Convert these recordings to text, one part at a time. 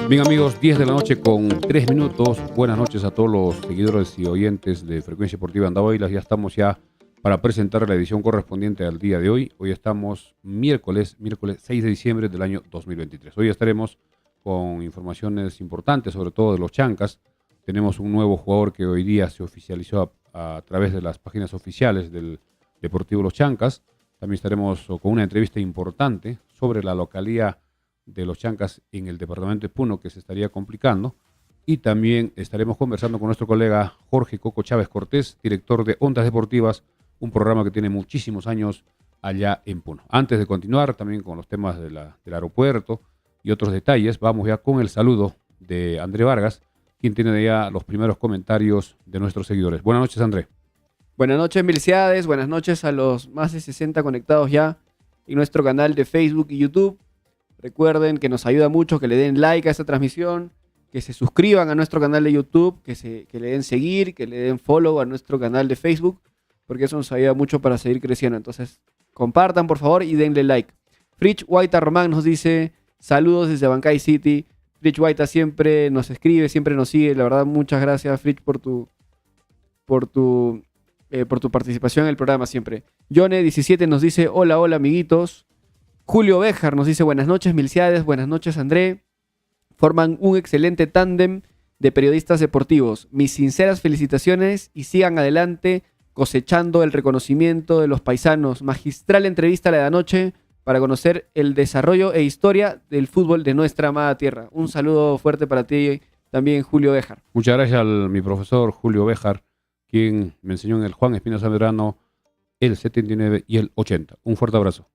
Bien amigos, 10 de la noche con 3 minutos. Buenas noches a todos los seguidores y oyentes de Frecuencia Deportiva Andahuaylas. Ya estamos para presentar la edición correspondiente al día de hoy. Hoy estamos miércoles 6 de diciembre del año 2023. Hoy estaremos con informaciones importantes, sobre todo de los Chancas. Tenemos un nuevo jugador que hoy día se oficializó a través de las páginas oficiales del Deportivo Los Chancas. También estaremos con una entrevista importante sobre la localía de los Chancas en el departamento de Puno, que se estaría complicando, y también estaremos conversando con nuestro colega Jorge Coco Chávez Cortés, director de Ondas Deportivas, un programa que tiene muchísimos años allá en Puno. Antes de continuar también con los temas del aeropuerto y otros detalles, vamos ya con el saludo de André Vargas, quien tiene ya los primeros comentarios de nuestros seguidores. Buenas noches, André. Buenas noches, Melciades, buenas noches a los más de 60 conectados ya en nuestro canal de Facebook y YouTube. Recuerden que nos ayuda mucho que le den like a esta transmisión, que se suscriban a nuestro canal de YouTube, que le den seguir, que le den follow a nuestro canal de Facebook, porque eso nos ayuda mucho para seguir creciendo. Entonces, compartan por favor y denle like. Fritz Guaita Román nos dice, saludos desde Abancay City. Fritz Guaita siempre nos escribe, siempre nos sigue. La verdad, muchas gracias, Fritz, por tu participación en el programa siempre. Yone17 nos dice, hola, amiguitos. Julio Béjar nos dice, buenas noches, Milciades, buenas noches, André. Forman un excelente tándem de periodistas deportivos. Mis sinceras felicitaciones y sigan adelante cosechando el reconocimiento de los paisanos. Magistral entrevista la de anoche para conocer el desarrollo e historia del fútbol de nuestra amada tierra. Un saludo fuerte para ti también, Julio Béjar. Muchas gracias a mi profesor Julio Béjar, quien me enseñó en el Juan Espinosa Medrano el 79 y el 80. Un fuerte abrazo.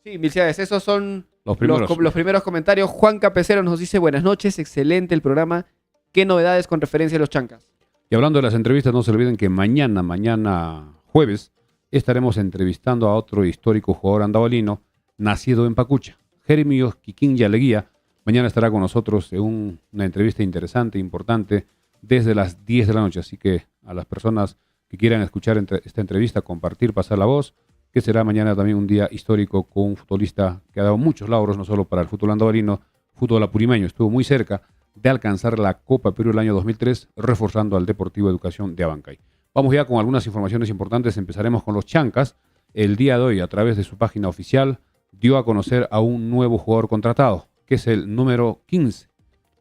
Sí, Milciades, esos son los primeros comentarios. Juan Capecero nos dice, buenas noches, excelente el programa. ¿Qué novedades con referencia a los Chancas? Y hablando de las entrevistas, no se olviden que mañana jueves, estaremos entrevistando a otro histórico jugador andahualino, nacido en Pacucha, Jeremías Quiquín Leguía. Mañana estará con nosotros en una entrevista interesante, importante, desde las 10 de la noche. Así que a las personas que quieran escuchar esta entrevista, compartir, pasar la voz, que será mañana también un día histórico con un futbolista que ha dado muchos logros, no solo para el fútbol andahualino, fútbol apurimeño. Estuvo muy cerca de alcanzar la Copa Perú el año 2003, reforzando al Deportivo Educación de Abancay. Vamos ya con algunas informaciones importantes. Empezaremos con los Chancas. El día de hoy, a través de su página oficial, dio a conocer a un nuevo jugador contratado, que es el número 15.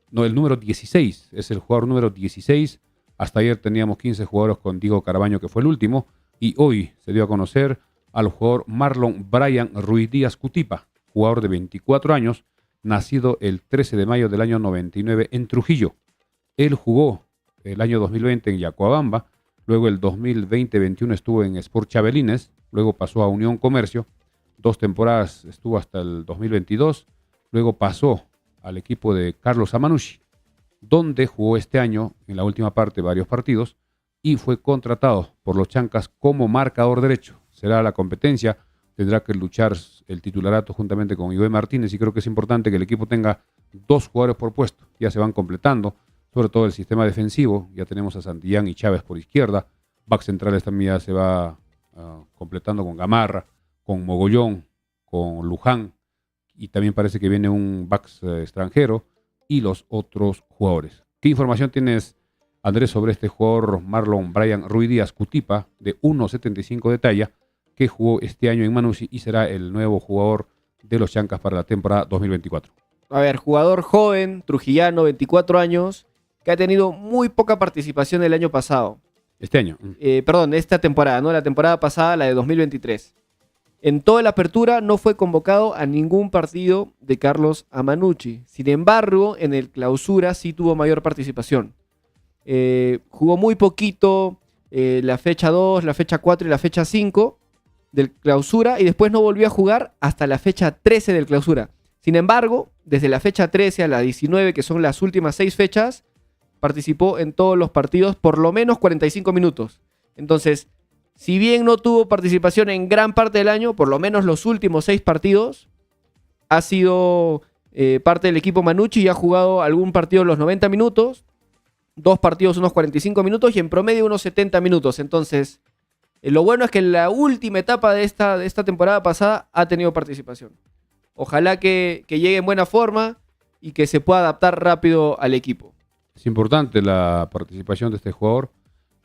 No, el número 16. Es el jugador número 16. Hasta ayer teníamos 15 jugadores con Diego Carabaño, que fue el último. Y hoy se dio a conocer al jugador Marlon Brian Ruiz Díaz Cutipa, jugador de 24 años, nacido el 13 de mayo del año 99 en Trujillo. Él jugó el año 2020 en Yacuabamba, luego el 2020-21 estuvo en Sport Chabelines, luego pasó a Unión Comercio, 2 temporadas estuvo hasta el 2022, luego pasó al equipo de Carlos Amanucci, donde jugó este año, en la última parte, varios partidos, y fue contratado por los Chancas como marcador derecho. Será la competencia, tendrá que luchar el titularato juntamente con Ibe Martínez, y creo que es importante que el equipo tenga 2 jugadores por puesto. Ya se van completando, sobre todo el sistema defensivo. Ya tenemos a Santillán y Chávez por izquierda. Back centrales también ya se va completando con Gamarra, con Mogollón, con Luján, y también parece que viene un back extranjero y los otros jugadores. ¿Qué información tienes, Andrés, sobre este jugador Marlon Brian Ruiz Díaz Cutipa, de 1.75 de talla, que jugó este año en Manucci y será el nuevo jugador de los Chancas para la temporada 2024? A ver, jugador joven, trujillano, 24 años, que ha tenido muy poca participación el año pasado. Este año. Esta temporada, ¿no? La temporada pasada, la de 2023. En toda la apertura no fue convocado a ningún partido de Carlos Amanucci. Sin embargo, en el clausura sí tuvo mayor participación. Jugó muy poquito la fecha 2, la fecha 4 y la fecha 5 del clausura, y después no volvió a jugar hasta la fecha 13 del clausura. Sin embargo, desde la fecha 13 a la 19, que son las últimas 6 fechas, participó en todos los partidos por lo menos 45 minutos. Entonces, si bien no tuvo participación en gran parte del año, por lo menos los últimos 6 partidos, ha sido parte del equipo Manucci y ha jugado algún partido los 90 minutos, 2 partidos unos 45 minutos y en promedio unos 70 minutos. Entonces, lo bueno es que en la última etapa de esta temporada pasada ha tenido participación. Ojalá que llegue en buena forma y que se pueda adaptar rápido al equipo. Es importante la participación de este jugador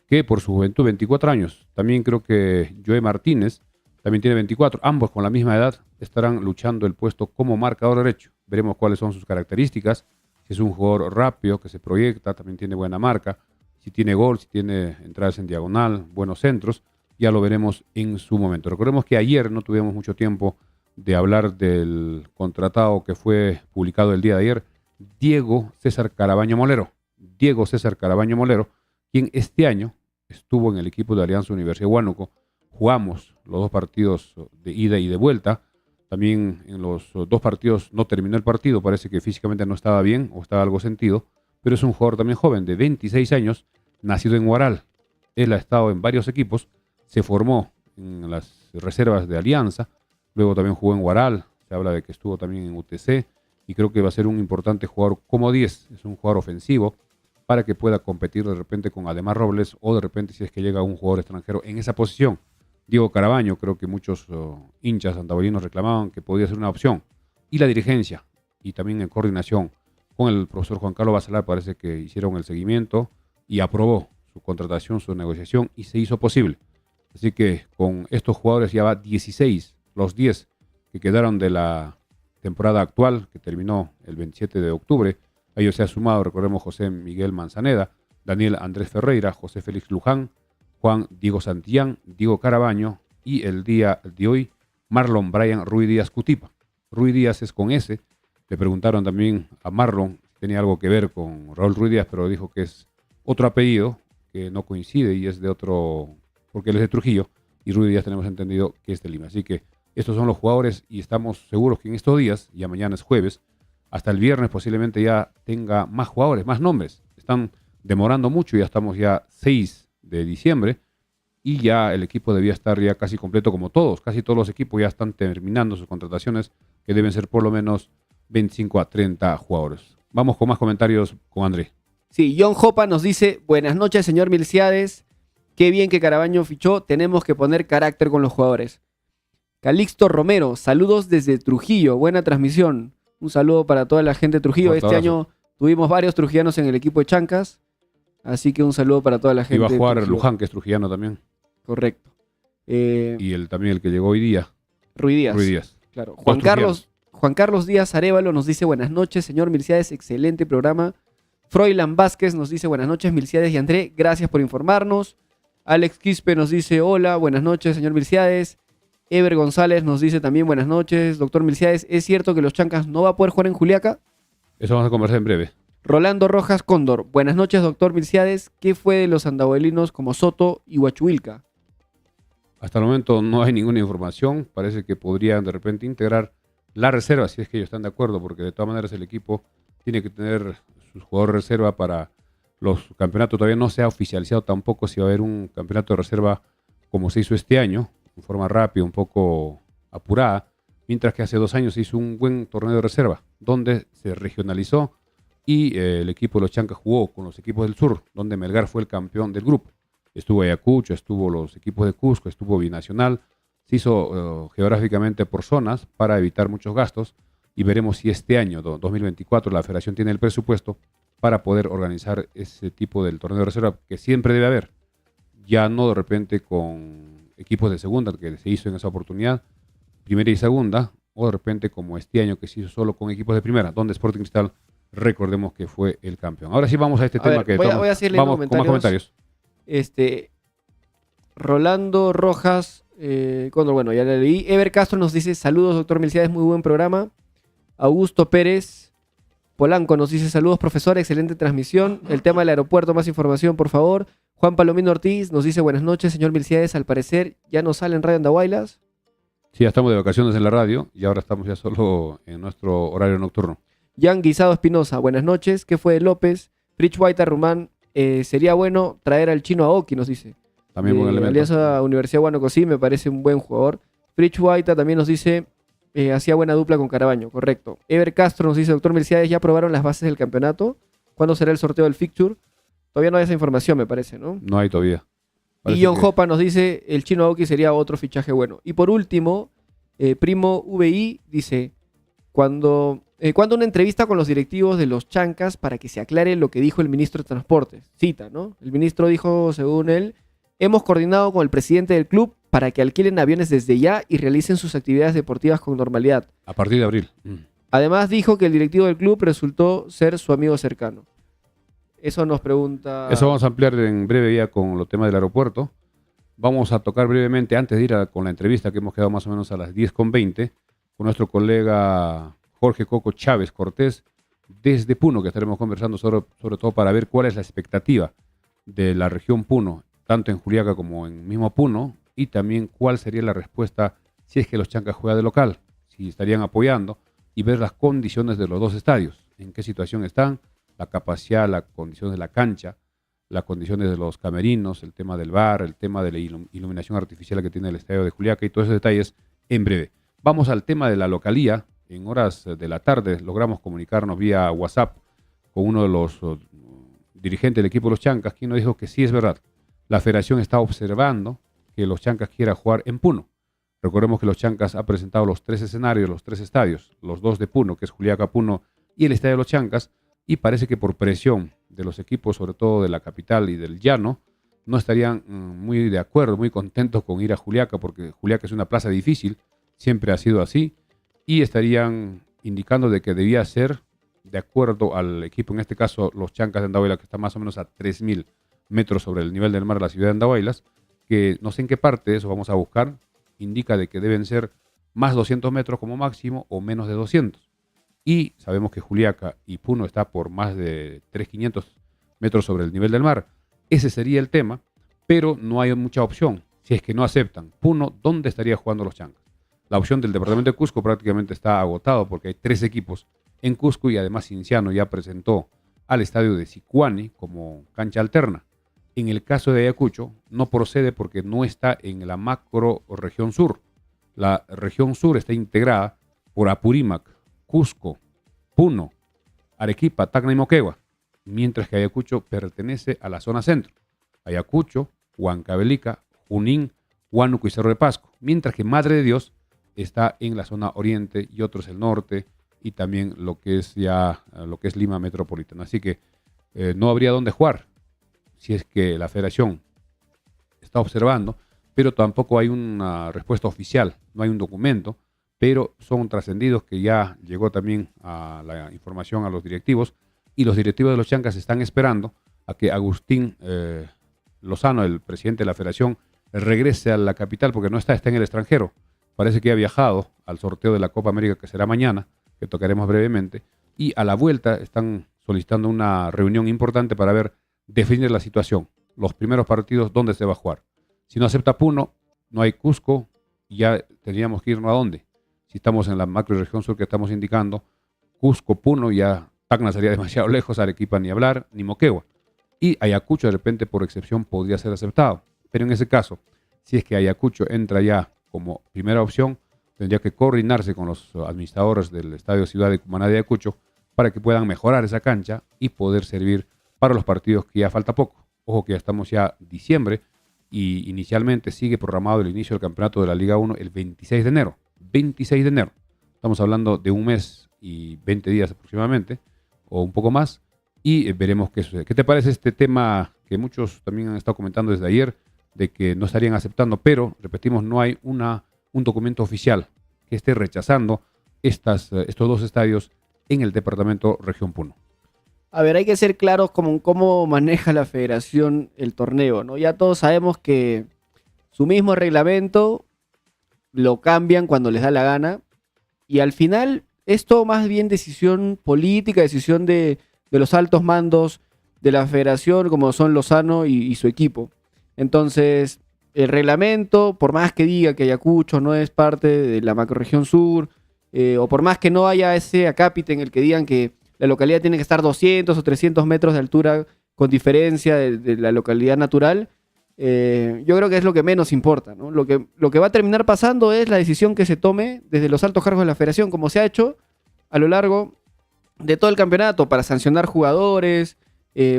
que por su juventud, 24 años. También creo que Joe Martínez también tiene 24. Ambos con la misma edad estarán luchando el puesto como marcador derecho. Veremos cuáles son sus características. Si es un jugador rápido, que se proyecta, también tiene buena marca. Si tiene gol, si tiene entradas en diagonal, buenos centros, ya lo veremos en su momento. Recordemos que ayer no tuvimos mucho tiempo de hablar del contratado que fue publicado el día de ayer, Diego César Carabaño Molero. Diego César Carabaño Molero, quien este año estuvo en el equipo de Alianza Universidad de Huánuco. Jugamos los 2 partidos de ida y de vuelta. También en los 2 partidos no terminó el partido, parece que físicamente no estaba bien o estaba algo sentido, pero es un jugador también joven de 26 años, nacido en Huaral. Él ha estado en varios equipos, se formó en las reservas de Alianza, luego también jugó en Huaral, se habla de que estuvo también en UTC y creo que va a ser un importante jugador como 10, es un jugador ofensivo para que pueda competir de repente con Ademar Robles o de repente si es que llega un jugador extranjero en esa posición. Diego Carabaño, creo que muchos hinchas santabolinos reclamaban que podía ser una opción. Y la dirigencia, y también en coordinación con el profesor Juan Carlos Bacelar, parece que hicieron el seguimiento y aprobó su contratación, su negociación, y se hizo posible. Así que con estos jugadores ya va 16, los 10 que quedaron de la temporada actual, que terminó el 27 de octubre. A ellos se ha sumado, recordemos, José Miguel Manzaneda, Daniel Andrés Ferreira, José Félix Luján, Juan Diego Santillán, Diego Carabaño y el día de hoy Marlon Brian Ruy Díaz Cutipa. Ruy Díaz es con S. Le preguntaron también a Marlon si tenía algo que ver con Raúl Ruy Díaz, pero dijo que es otro apellido que no coincide y es de otro, porque él es de Trujillo y Ruy Díaz tenemos entendido que es de Lima. Así que estos son los jugadores y estamos seguros que en estos días, ya mañana es jueves, hasta el viernes posiblemente ya tenga más jugadores, más nombres. Están demorando mucho, ya estamos ya 6 de diciembre y ya el equipo debía estar ya casi completo como todos. Casi todos los equipos ya están terminando sus contrataciones que deben ser por lo menos 25 a 30 jugadores. Vamos con más comentarios con André. Sí, John Jopa nos dice, buenas noches señor Milciades, qué bien que Carabaño fichó, tenemos que poner carácter con los jugadores. Calixto Romero, saludos desde Trujillo, buena transmisión. Un saludo para toda la gente de Trujillo. Fuerte Este abrazo. año tuvimos varios trujillanos en el equipo de Chancas, así que un saludo para toda la gente. Iba a jugar de Trujillo. Luján, que es trujillano también. Correcto. Y también el que llegó hoy día, Ruy Díaz. Ruy Díaz. Claro. Dos Juan Carlos Díaz Arevalo nos dice buenas noches, señor Milciades, excelente programa. Froilan Vázquez nos dice buenas noches, Milciades y André, gracias por informarnos. Alex Quispe nos dice hola, buenas noches, señor Milciades. Ever González nos dice también buenas noches, doctor Milciades, ¿es cierto que los Chancas no va a poder jugar en Juliaca? Eso vamos a conversar en breve. Rolando Rojas Cóndor, buenas noches, doctor Milciades, ¿qué fue de los andahuelinos como Soto y Huachuilca? Hasta el momento no hay ninguna información. Parece que podrían de repente integrar la reserva, si es que ellos están de acuerdo, porque de todas maneras el equipo tiene que tener sus jugadores de reserva para los campeonatos. Todavía no se ha oficializado tampoco si va a haber un campeonato de reserva como se hizo este año, en forma rápida, un poco apurada, mientras que hace 2 años se hizo un buen torneo de reserva, donde se regionalizó y el equipo de los Chancas jugó con los equipos del sur, donde Melgar fue el campeón del grupo. Estuvo Ayacucho, estuvo los equipos de Cusco, estuvo Binacional. Se hizo geográficamente por zonas para evitar muchos gastos y veremos si este año, 2024, la federación tiene el presupuesto para poder organizar ese tipo del torneo de reserva que siempre debe haber. Ya no de repente con equipos de segunda, que se hizo en esa oportunidad, primera y segunda, o de repente como este año que se hizo solo con equipos de primera, donde Sporting Cristal, recordemos que fue el campeón. Ahora sí vamos a este tema que voy a seguir leyendo vamos con más comentarios. Rolando Rojas Cóndor, bueno, ya le leí. Ever Castro nos dice saludos, doctor Milciades, muy buen programa. Augusto Pérez Polanco nos dice saludos, profesor, excelente transmisión. El tema del aeropuerto, más información, por favor. Juan Palomino Ortiz nos dice buenas noches, señor Milciades, al parecer ya no sale en Radio Andahuaylas. Sí, ya estamos de vacaciones en la radio y ahora estamos ya solo en nuestro horario nocturno. Jan Guisado Espinosa, buenas noches. ¿Qué fue de López? Rich White Rumán, sería bueno traer al chino Aoki, nos dice. También buen elemento. Alianza Universidad Huánuco, sí, me parece un buen jugador. Rich White también nos dice hacía buena dupla con Carabaño, correcto. Ever Castro nos dice, doctor Mercedes, ¿ya aprobaron las bases del campeonato? ¿Cuándo será el sorteo del fixture? Todavía no hay esa información, me parece, ¿no? No hay todavía. Y John Hopa nos dice, el Chino Aoki sería otro fichaje bueno. Y por último, Primo VI dice, cuando una entrevista con los directivos de los Chancas para que se aclare lo que dijo el ministro de Transportes. Cita, ¿no? El ministro dijo, según él, hemos coordinado con el presidente del club para que alquilen aviones desde ya y realicen sus actividades deportivas con normalidad. A partir de abril. Además dijo que el directivo del club resultó ser su amigo cercano. Eso nos pregunta... Eso vamos a ampliar en breve ya con los temas del aeropuerto. Vamos a tocar brevemente, antes de ir con la entrevista que hemos quedado más o menos a las 10:20, con nuestro colega Jorge Coco Chávez Cortés, desde Puno, que estaremos conversando sobre todo para ver cuál es la expectativa de la región Puno, tanto en Juliaca como en mismo Puno, y también cuál sería la respuesta si es que los Chancas juegan de local, si estarían apoyando, y ver las condiciones de los dos estadios, en qué situación están, la capacidad, las condiciones de la cancha, las condiciones de los camerinos, el tema del bar, el tema de la iluminación artificial que tiene el estadio de Juliaca y todos esos detalles en breve. Vamos al tema de la localía. En horas de la tarde logramos comunicarnos vía WhatsApp con uno de los dirigentes del equipo de los Chancas, quien nos dijo que sí es verdad. La federación está observando que los Chancas quieran jugar en Puno. Recordemos que los Chancas ha presentado los 3 escenarios, los 3 estadios, los 2 de Puno, que es Juliaca, Puno y el estadio de los Chancas, y parece que por presión de los equipos, sobre todo de la capital y del llano, no estarían muy de acuerdo, muy contentos con ir a Juliaca, porque Juliaca es una plaza difícil, siempre ha sido así, y estarían indicando de que debía ser, de acuerdo al equipo, en este caso los Chancas de Andahuaylas, que está más o menos a 3.000 metros sobre el nivel del mar de la ciudad de Andahuaylas, que no sé en qué parte de eso vamos a buscar, indica de que deben ser más 200 metros como máximo o menos de 200. Y sabemos que Juliaca y Puno está por más de 3.500 metros sobre el nivel del mar. Ese sería el tema, pero no hay mucha opción. Si es que no aceptan Puno, ¿dónde estaría jugando los Chancas? La opción del departamento de Cusco prácticamente está agotado porque hay 3 equipos en Cusco y además Cinciano ya presentó al estadio de Sicuani como cancha alterna. En el caso de Ayacucho no procede porque no está en la macro región sur. La región sur está integrada por Apurímac, Cusco, Puno, Arequipa, Tacna y Moquegua, mientras que Ayacucho pertenece a la zona centro. Ayacucho, Huancavelica, Junín, Huánuco y Cerro de Pasco, mientras que Madre de Dios está en la zona oriente y otros el norte y también lo que es Lima Metropolitana. Así que no habría dónde jugar si es que la federación está observando, pero tampoco hay una respuesta oficial, no hay un documento, pero son trascendidos que ya llegó también a la información a los directivos y los directivos de los Chancas están esperando a que Agustín Lozano, el presidente de la federación, regrese a la capital porque no está en el extranjero. Parece que ha viajado al sorteo de la Copa América que será mañana, que tocaremos brevemente, y a la vuelta están solicitando una reunión importante para definir la situación, los primeros partidos, dónde se va a jugar. Si no acepta Puno, no hay Cusco, y ya tendríamos que irnos a dónde. Si estamos en la macro región sur que estamos indicando, Cusco, Puno, ya Tacna sería demasiado lejos, Arequipa ni hablar, ni Moquegua. Y Ayacucho de repente por excepción podría ser aceptado. Pero en ese caso, si es que Ayacucho entra ya como primera opción, tendría que coordinarse con los administradores del Estadio Ciudad de Cumaná de Ayacucho para que puedan mejorar esa cancha y poder servir para los partidos que ya falta poco. Ojo que ya estamos ya en diciembre y inicialmente sigue programado el inicio del campeonato de la Liga 1 el 26 de enero. 26 de enero. Estamos hablando de un mes y 20 días aproximadamente, o un poco más, y veremos qué sucede. ¿Qué te parece este tema que muchos también han estado comentando desde ayer, de que no estarían aceptando, pero, repetimos, no hay un documento oficial que esté rechazando estos 2 estadios en el departamento Región Puno? A ver, hay que ser claros cómo maneja la federación el torneo, ¿no? Ya todos sabemos que su mismo reglamento lo cambian cuando les da la gana y al final es todo más bien decisión política, decisión de los altos mandos de la federación como son Lozano y su equipo. Entonces, el reglamento, por más que diga que Ayacucho no es parte de la macrorregión sur, o por más que no haya ese acápite en el que digan que la localidad tiene que estar 200 o 300 metros de altura con diferencia de la localidad natural, yo creo que es lo que menos importa, ¿no? Lo que va a terminar pasando es la decisión que se tome desde los altos cargos de la federación, como se ha hecho a lo largo de todo el campeonato, para sancionar jugadores,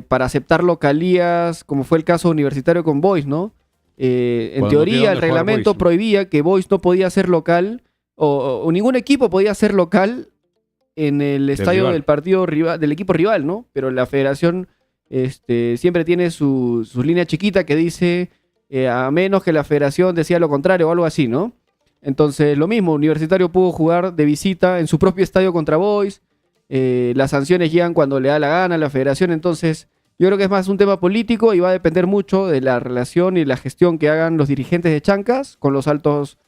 para aceptar localías, como fue el caso universitario con Boys, ¿no? En Cuando no tiene teoría, el dónde jugar reglamento Boys, ¿no? prohibía que Boys no podía ser local, o ningún equipo podía ser local en el estadio rival. del partido rival, del equipo rival, ¿no? Pero la federación siempre tiene su línea chiquita que dice, a menos que la federación decía lo contrario o algo así, ¿no? Entonces, lo mismo, Universitario pudo jugar de visita en su propio estadio contra Boys. Las sanciones llegan cuando le da la gana a la federación. Entonces, yo creo que es más un tema político y va a depender mucho de la relación y la gestión que hagan los dirigentes de Chancas con los altos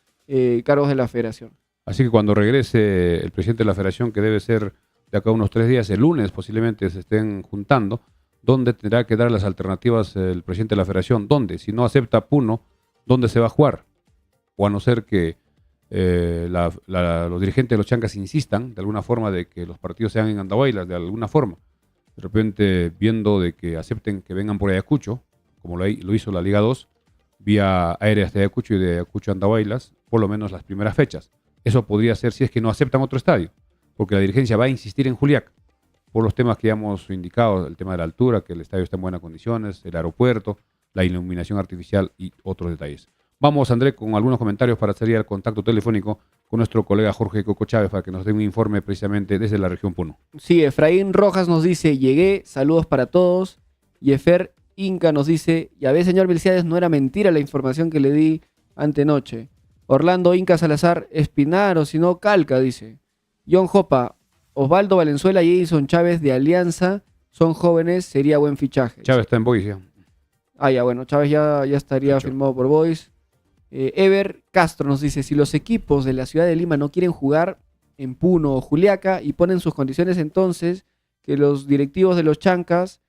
cargos de la federación. Así que cuando regrese el presidente de la federación, que debe ser de acá a unos 3 días, el lunes posiblemente se estén juntando, ¿dónde tendrá que dar las alternativas el presidente de la federación? ¿Dónde? Si no acepta Puno, ¿dónde se va a jugar? O a no ser que los dirigentes de los Chancas insistan de alguna forma de que los partidos sean en Andahuaylas, de alguna forma. De repente, viendo de que acepten que vengan por Ayacucho, como lo hizo la Liga 2, vía aérea hasta Ayacucho y de Ayacucho a Andahuaylas, por lo menos las primeras fechas. Eso podría ser si es que no aceptan otro estadio, porque la dirigencia va a insistir en Juliaca, por los temas que ya hemos indicado, el tema de la altura, que el estadio está en buenas condiciones, el aeropuerto, la iluminación artificial y otros detalles. Vamos, André, con algunos comentarios para salir al contacto telefónico con nuestro colega Jorge Coco Chávez para que nos dé un informe precisamente desde la región Puno. Sí, Efraín Rojas nos dice, llegué, saludos para todos. Y Efer Inca nos dice, ya ve, señor Milciades, no era mentira la información que le di antenoche. Orlando Inca Salazar, Espinar o si no, Calca, dice. John Jopa, Osvaldo Valenzuela y Edison Chávez de Alianza son jóvenes, sería buen fichaje. Chávez está en Boys ya. Ah, ya, bueno, Chávez ya estaría Hecho. firmado por Boys. Ever Castro nos dice, si los equipos de la ciudad de Lima no quieren jugar en Puno o Juliaca y ponen sus condiciones, entonces que los directivos de los Chancas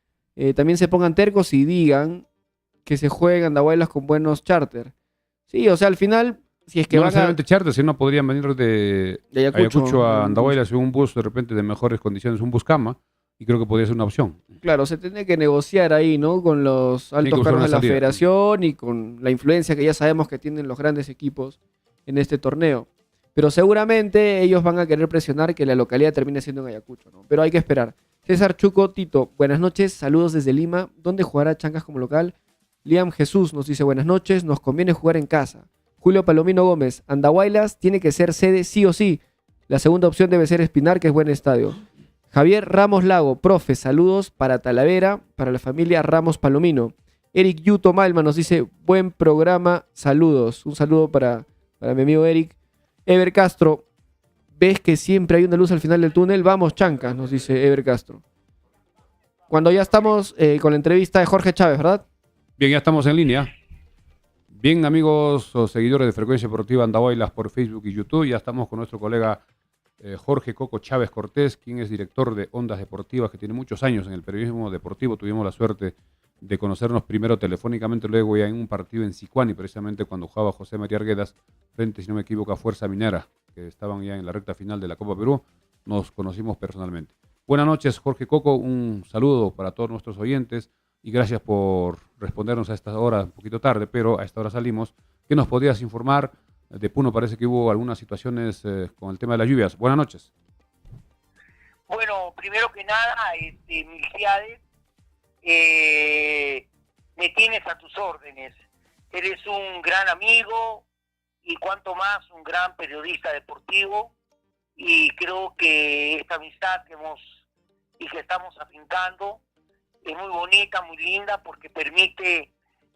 también se pongan tercos y digan que se jueguen Andahuaylas con buenos charter. Sí, o sea, al final, si es que No van a... necesariamente charter, si no podrían venir de de Ayacucho a un Andahuaylas en un bus de repente de mejores condiciones, un bus cama, y creo que podría ser una opción. Claro, se tiene que negociar ahí, ¿no? Con los que altos buscar cargos una de la salida. federación y con la influencia que ya sabemos que tienen los grandes equipos en este torneo. Pero seguramente ellos van a querer presionar que la localidad termine siendo en Ayacucho, ¿no? Pero hay que esperar. César Chuco Tito, buenas noches, saludos desde Lima. ¿Dónde jugará Chancas como local? Liam Jesús nos dice buenas noches, nos conviene jugar en casa. Julio Palomino Gómez, Andahuaylas tiene que ser sede sí o sí. La segunda opción debe ser Espinar, que es buen estadio. Javier Ramos Lago, profe, saludos para Talavera, para la familia Ramos Palomino. Eric Yuto Malma nos dice, buen programa, saludos. Un saludo para mi amigo Eric. Ever Castro, ves que siempre hay una luz al final del túnel. Vamos, Chancas, nos dice Ever Castro. Cuando ya estamos con la entrevista de Jorge Chávez, ¿verdad? Bien, ya estamos en línea. Bien, amigos o seguidores de Frecuencia Deportiva Andahuaylas por Facebook y YouTube, ya estamos con nuestro colega Jorge Coco Chávez Cortés, quien es director de Ondas Deportivas, que tiene muchos años en el periodismo deportivo. Tuvimos la suerte de conocernos primero telefónicamente, luego ya en un partido en Sicuani, precisamente cuando jugaba José María Arguedas frente, si no me equivoco, a Fuerza Minera, que estaban ya en la recta final de la Copa Perú. Nos conocimos personalmente. Buenas noches, Jorge Coco, un saludo para todos nuestros oyentes y gracias por respondernos a esta hora, un poquito tarde, pero a esta hora salimos. ¿Qué nos podrías informar? De Puno parece que hubo algunas situaciones con el tema de las lluvias. Buenas noches. Bueno, primero que nada, Milciades, me tienes a tus órdenes. Eres un gran amigo y cuanto más un gran periodista deportivo, y creo que esta amistad que estamos afincando es muy bonita, muy linda, porque permite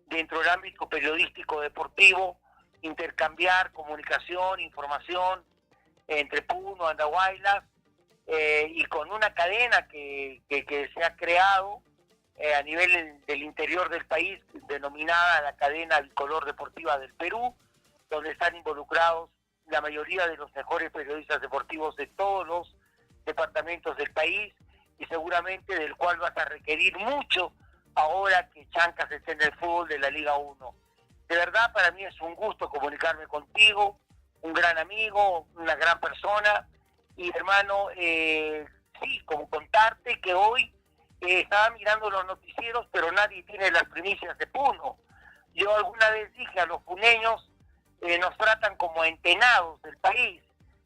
dentro del ámbito periodístico deportivo intercambiar comunicación, información entre Puno, Andahuaylas, y con una cadena que se ha creado a nivel del interior del país, denominada la cadena bicolor deportiva del Perú, donde están involucrados la mayoría de los mejores periodistas deportivos de todos los departamentos del país, y seguramente del cual vas a requerir mucho ahora que Chancas esté en el fútbol de la Liga 1. De verdad, para mí es un gusto comunicarme contigo, un gran amigo, una gran persona, y hermano, sí, como contarte que hoy estaba mirando los noticieros, pero nadie tiene las primicias de Puno. Yo alguna vez dije a los puneños, nos tratan como entenados del país,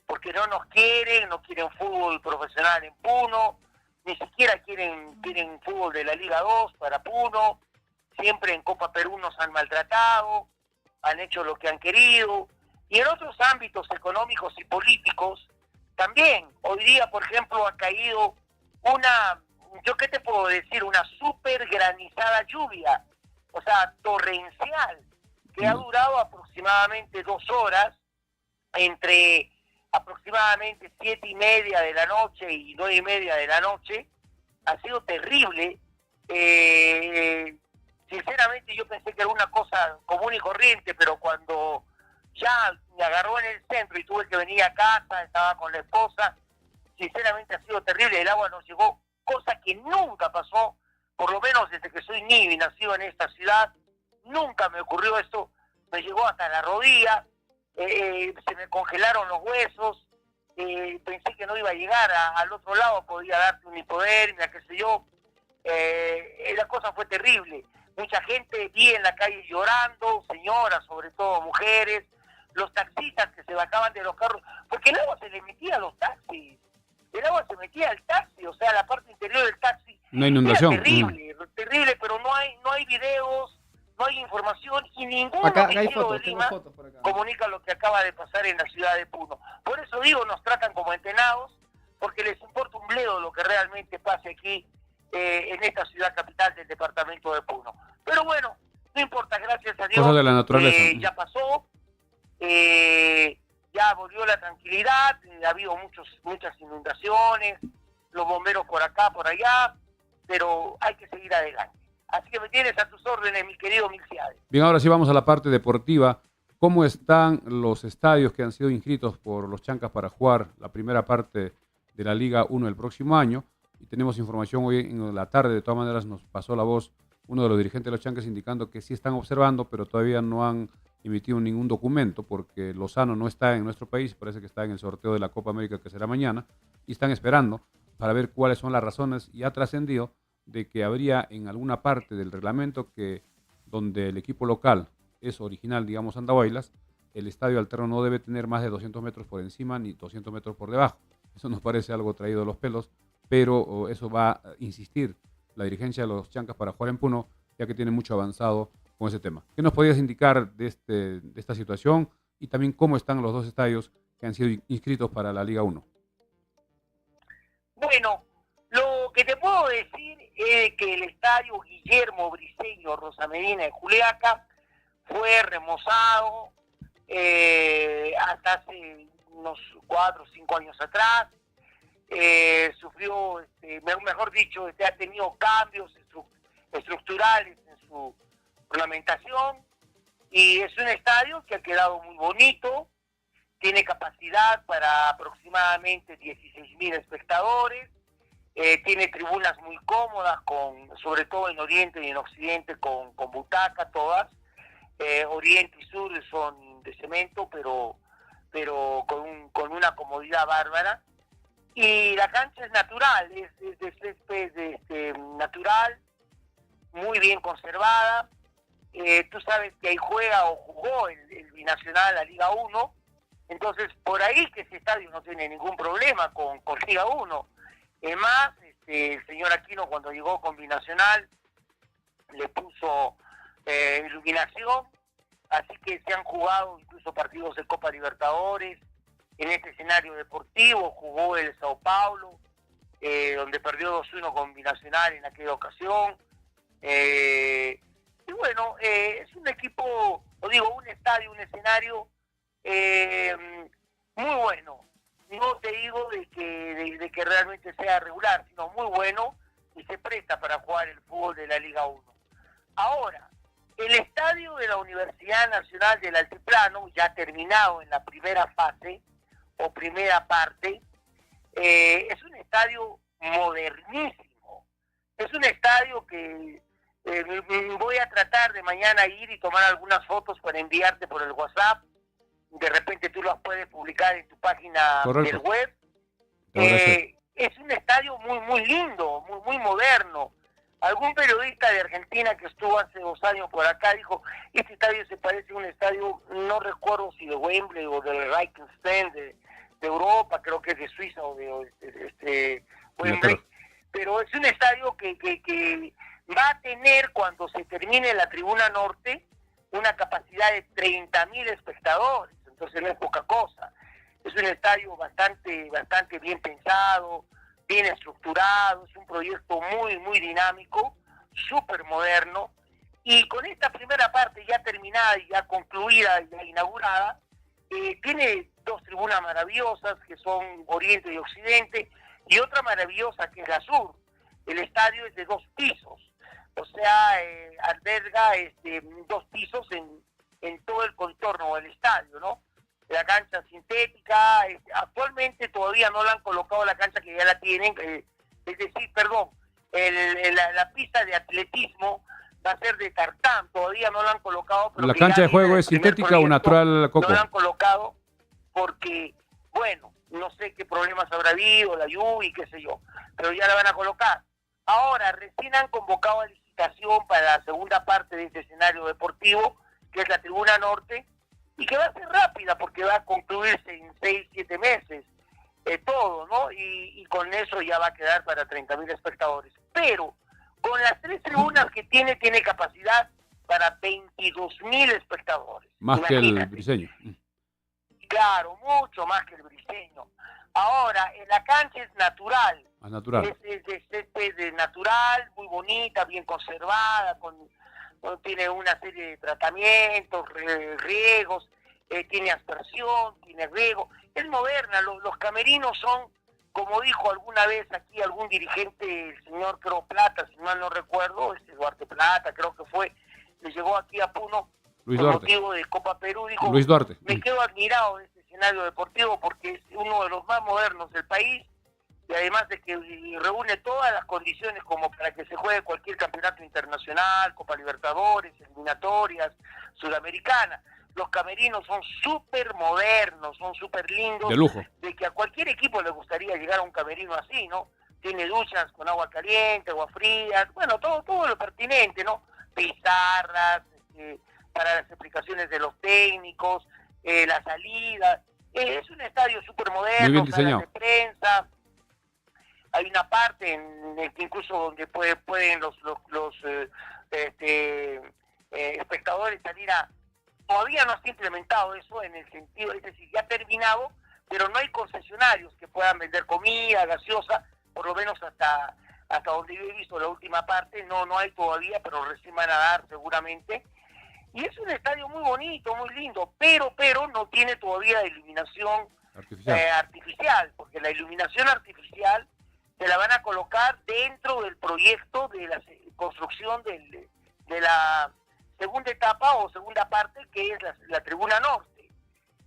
porque no nos quieren, no quieren fútbol profesional en Puno, ni siquiera quieren fútbol de la Liga 2 para Puno, siempre en Copa Perú nos han maltratado, han hecho lo que han querido, y en otros ámbitos económicos y políticos también. Hoy día, por ejemplo, ha caído yo qué te puedo decir, una súper granizada lluvia, o sea, torrencial, que ha durado aproximadamente 2 horas, entre aproximadamente 7:30 de la noche y 9:30 de la noche. Ha sido terrible. Sinceramente yo pensé que era una cosa común y corriente, pero cuando ya me agarró en el centro y tuve que venir a casa, estaba con la esposa, sinceramente ha sido terrible. El agua nos llegó, cosa que nunca pasó, por lo menos desde que soy niño y nacido en esta ciudad, nunca me ocurrió esto. Me llegó hasta la rodilla, se me congelaron los huesos, pensé que no iba a llegar al otro lado, podía darte un hipodermia, qué sé yo. La cosa fue terrible. Mucha gente vi en la calle llorando, señoras, sobre todo mujeres, los taxistas que se bajaban de los carros, porque el agua se le metía a los taxis, el agua se metía al taxi, o sea, la parte interior del taxi. Una inundación. Era terrible, terrible, pero no hay videos, no hay información, y ningún Acá hay noticiero fotos, de tengo Lima fotos por acá. comunica lo que acaba de pasar en la ciudad de Puno. Por eso digo, nos tratan como entenados, porque les importa un bledo lo que realmente pase aquí en esta ciudad capital del departamento de Puno. Pero bueno, no importa, gracias a Dios. Cosas de la naturaleza. Ya pasó, ya volvió la tranquilidad, ha habido muchas inundaciones, los bomberos por acá, por allá, pero hay que seguir adelante. Así que me tienes a tus órdenes, mi querido Milciades. Bien, ahora sí vamos a la parte deportiva. ¿Cómo están los estadios que han sido inscritos por los Chancas para jugar la primera parte de la Liga 1 el próximo año? Y tenemos información hoy en la tarde, de todas maneras nos pasó la voz uno de los dirigentes de los Chancas indicando que sí están observando, pero todavía no han emitido ningún documento porque Lozano no está en nuestro país, parece que está en el sorteo de la Copa América que será mañana, y están esperando para ver cuáles son las razones, y ha trascendido de que habría en alguna parte del reglamento que donde el equipo local es original, digamos Andahuaylas, el estadio alterno no debe tener más de 200 metros por encima ni 200 metros por debajo. Eso nos parece algo traído de los pelos, pero eso va a insistir la dirigencia de los Chancas para jugar en Puno, ya que tiene mucho avanzado con ese tema. ¿Qué nos podrías indicar de esta situación y también cómo están los dos estadios que han sido inscritos para la Liga 1? Bueno, lo que te puedo decir es que el estadio Guillermo Briceño Rosa Medina de Juliaca fue remozado hasta hace unos 4 o 5 años atrás. Sufrió, mejor dicho, ha tenido cambios estructurales en su ornamentación, y es un estadio que ha quedado muy bonito, tiene capacidad para aproximadamente 16,000 espectadores, tiene tribunas muy cómodas, sobre todo en Oriente y en Occidente con butaca todas, Oriente y Sur son de cemento, pero con una comodidad bárbara. Y la cancha es natural, es de césped natural, muy bien conservada. Tú sabes que ahí juega o jugó el Binacional, la Liga 1, entonces por ahí que ese estadio no tiene ningún problema con Liga 1. Es más, el señor Aquino cuando llegó con Binacional le puso iluminación, así que se han jugado incluso partidos de Copa Libertadores. En este escenario deportivo jugó el Sao Paulo, donde perdió 2-1 con Binacional en aquella ocasión. Y bueno, es un equipo, un estadio, un escenario muy bueno. No te digo de que realmente sea regular, sino muy bueno, y se presta para jugar el fútbol de la Liga 1. Ahora, el estadio de la Universidad Nacional del Altiplano, ya terminado en la primera fase, o primera parte, es un estadio modernísimo. Es un estadio que voy a tratar de mañana ir y tomar algunas fotos para enviarte por el WhatsApp. De repente tú las puedes publicar en tu página del web. Es un estadio muy, muy lindo, muy, muy moderno. Algún periodista de Argentina que estuvo hace 2 años por acá dijo, este estadio se parece a un estadio, no recuerdo si de Wembley o del Reichenstein de Europa, creo que es de Suiza o de Wembley, pero es un estadio que va a tener, cuando se termine la tribuna norte, una capacidad de 30.000 espectadores, entonces no es poca cosa. Es un estadio bastante bien pensado, bien estructurado, es un proyecto muy dinámico, súper moderno, y con esta primera parte ya terminada y ya concluida y ya inaugurada, tiene 2 tribunas maravillosas que son Oriente y Occidente, y otra maravillosa que es la Sur. El estadio es de 2 pisos, o sea, alberga 2 pisos en todo el contorno del estadio, ¿no? La cancha sintética, actualmente todavía no la han colocado la cancha que ya la tienen, es decir, perdón, la pista de atletismo va a ser de tartán, todavía no la han colocado. Pero ¿la cancha de juego es sintética o natural, Coco? No la han colocado porque, bueno, no sé qué problemas habrá habido, la lluvia y qué sé yo, pero ya la van a colocar. Ahora, recién han convocado a licitación para la segunda parte de este escenario deportivo, que es la tribuna norte, y que va a ser rápida porque va a concluirse en 6-7 meses todo, ¿no? Y con eso ya va a quedar para 30.000 espectadores. Pero con las 3 tribunas que tiene capacidad para 22.000 espectadores. Más que el Briseño. Claro, mucho más que el Briseño. Ahora, la cancha es natural. Más natural. Es de césped natural, muy bonita, bien conservada, tiene una serie de tratamientos, riegos, tiene aspersión, tiene riego, es moderna, los camerinos son, como dijo alguna vez aquí algún dirigente, el señor creo Plata, si mal no recuerdo, Duarte Plata creo que fue, le llegó aquí a Puno Luis por Duarte. motivo de Copa Perú, dijo, Luis Duarte. Me quedo admirado de este escenario deportivo porque es uno de los más modernos del país, y además de que reúne todas las condiciones como para que se juegue cualquier campeonato internacional, Copa Libertadores, eliminatorias, Sudamericana. Los camerinos son súper modernos, son súper lindos. De lujo. De que a cualquier equipo le gustaría llegar a un camerino así, ¿no? Tiene duchas con agua caliente, agua fría, bueno, todo lo pertinente, ¿no? Pizarras, para las explicaciones de los técnicos, la salida. Es un estadio súper moderno, muy bien diseñado. Salas de prensa. Hay una parte en el que incluso donde pueden los espectadores salir a... Todavía no se ha implementado eso en el sentido, es decir, ya ha terminado, pero no hay concesionarios que puedan vender comida, gaseosa, por lo menos hasta donde yo he visto la última parte, no hay todavía, pero recién van a dar seguramente. Y es un estadio muy bonito, muy lindo, pero no tiene todavía iluminación artificial, porque la iluminación artificial se la van a colocar dentro del proyecto de la construcción de la segunda etapa o segunda parte, que es la tribuna norte,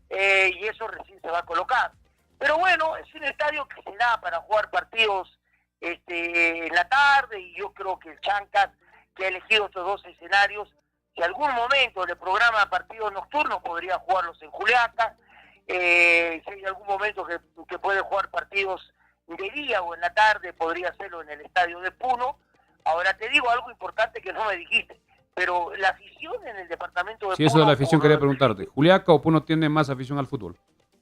y eso recién se va a colocar. Pero bueno, es un estadio que se da para jugar partidos en la tarde, y yo creo que el Chancas, que ha elegido estos 2 escenarios, si algún momento le programa partidos nocturnos, podría jugarlos en Juliaca, si hay algún momento que puede jugar partidos de día o en la tarde, podría hacerlo en el estadio de Puno. Ahora te digo algo importante que no me dijiste, pero la afición en el departamento de Puno... Sí, eso de la afición quería preguntarte. ¿Juliaca o Puno tiene más afición al fútbol?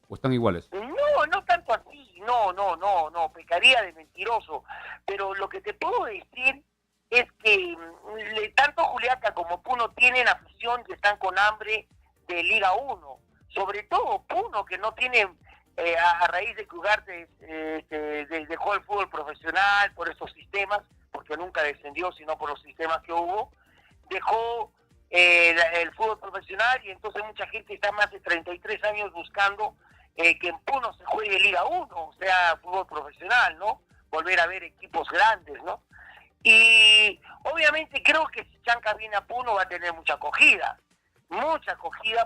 ¿O están iguales? No tanto así, no, pecaría de mentiroso, pero lo que te puedo decir es que tanto Juliaca como Puno tienen afición y están con hambre de Liga 1, sobre todo Puno, que no tiene... a raíz de que Ugarte dejó el fútbol profesional por esos sistemas, porque nunca descendió sino por los sistemas que hubo, dejó el fútbol profesional, y entonces mucha gente está más de 33 años buscando que en Puno se juegue Liga 1, o sea, fútbol profesional, ¿no? Volver a ver equipos grandes, ¿no? Y obviamente creo que si Chancas viene a Puno va a tener mucha acogida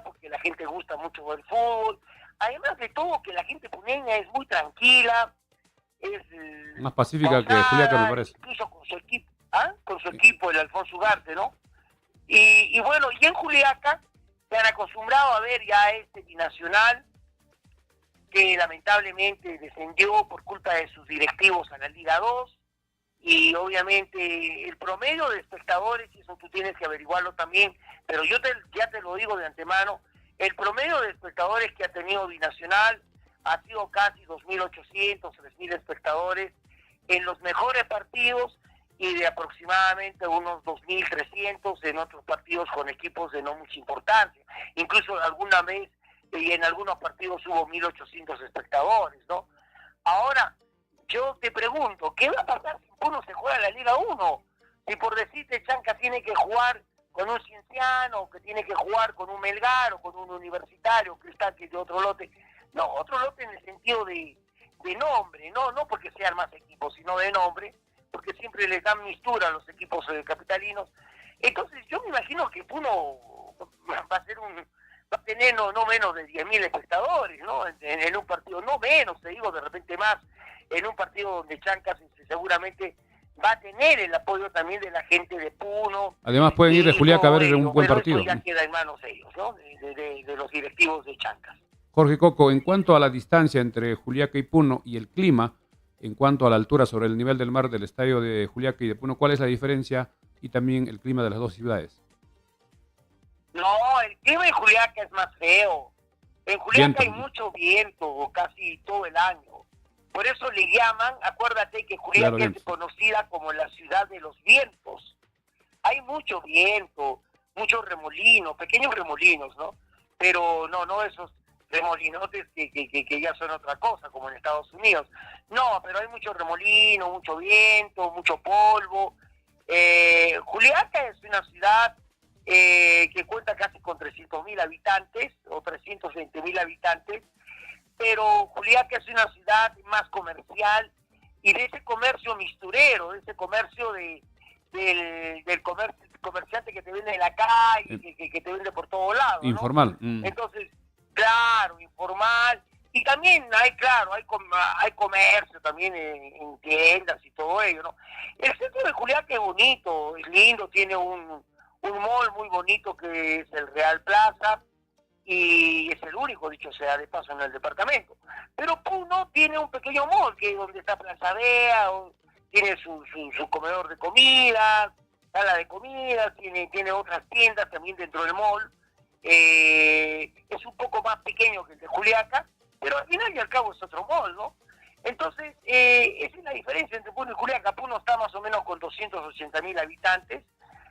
porque la gente gusta mucho del fútbol. Además de todo, que la gente puneña es muy tranquila, es más pacífica que Juliaca, me parece. Incluso con su equipo, equipo, el Alfonso Ugarte, ¿no? Y bueno, y en Juliaca se han acostumbrado a ver ya binacional, que lamentablemente descendió por culpa de sus directivos a la Liga 2, y obviamente el promedio de espectadores, y eso tú tienes que averiguarlo también, pero ya te lo digo de antemano, el promedio de espectadores que ha tenido Binacional ha sido casi 2.800, 3.000 espectadores en los mejores partidos y de aproximadamente unos 2.300 en otros partidos con equipos de no mucha importancia. Incluso alguna vez y en algunos partidos hubo 1.800 espectadores, ¿no? Ahora, yo te pregunto, ¿qué va a pasar si Puno se juega en la Liga 1? Si por decirte Chanca tiene que jugar con un Cienciano, o que tiene que jugar con un Melgar, o con un Universitario, Cristal, que es de otro lote. No, otro lote en el sentido de nombre, no porque sean más equipos, sino de nombre, porque siempre les dan mistura a los equipos capitalinos. Entonces yo me imagino que Puno va a tener no menos de 10.000 espectadores, ¿no? En un partido, no menos, te digo, de repente más, en un partido donde Chancas seguramente va a tener el apoyo también de la gente de Puno. Además pueden ir de Juliaca a ver un buen partido. Eso ya queda en manos de ellos, ¿no? De los directivos de Chancas. Jorge Coco, en cuanto a la distancia entre Juliaca y Puno y el clima, en cuanto a la altura sobre el nivel del mar del estadio de Juliaca y de Puno, ¿cuál es la diferencia y también el clima de las dos ciudades? No, el clima en Juliaca es más feo. En Juliaca hay mucho viento casi todo el año. Por eso le llaman, acuérdate que Juliaca es conocida como la ciudad de los vientos. Hay mucho viento, muchos remolinos, pequeños remolinos, ¿no? Pero no esos remolinotes que ya son otra cosa, como en Estados Unidos. No, pero hay mucho remolino, mucho viento, mucho polvo. Juliaca es una ciudad que cuenta casi con 300.000 habitantes o 320.000 habitantes, pero Juliaca es una ciudad más comercial y de ese comercio misturero, de ese comercio del comerciante que te vende en la calle, que te vende por todos lados, ¿no? Informal. Entonces, claro, informal. Y también hay comercio también en tiendas y todo ello, ¿no? El centro de Juliaca es bonito, es lindo, tiene un mall muy bonito que es el Real Plaza, y es el único, dicho sea de paso, en el departamento. Pero Puno tiene un pequeño mall, que es donde está Plaza Vea, tiene su comedor de comida, sala de comida, tiene otras tiendas también dentro del mall. Es un poco más pequeño que el de Juliaca, pero al final y al cabo es otro mall, ¿no? Entonces, esa es la diferencia entre Puno y Juliaca. Puno está más o menos con 280.000 habitantes,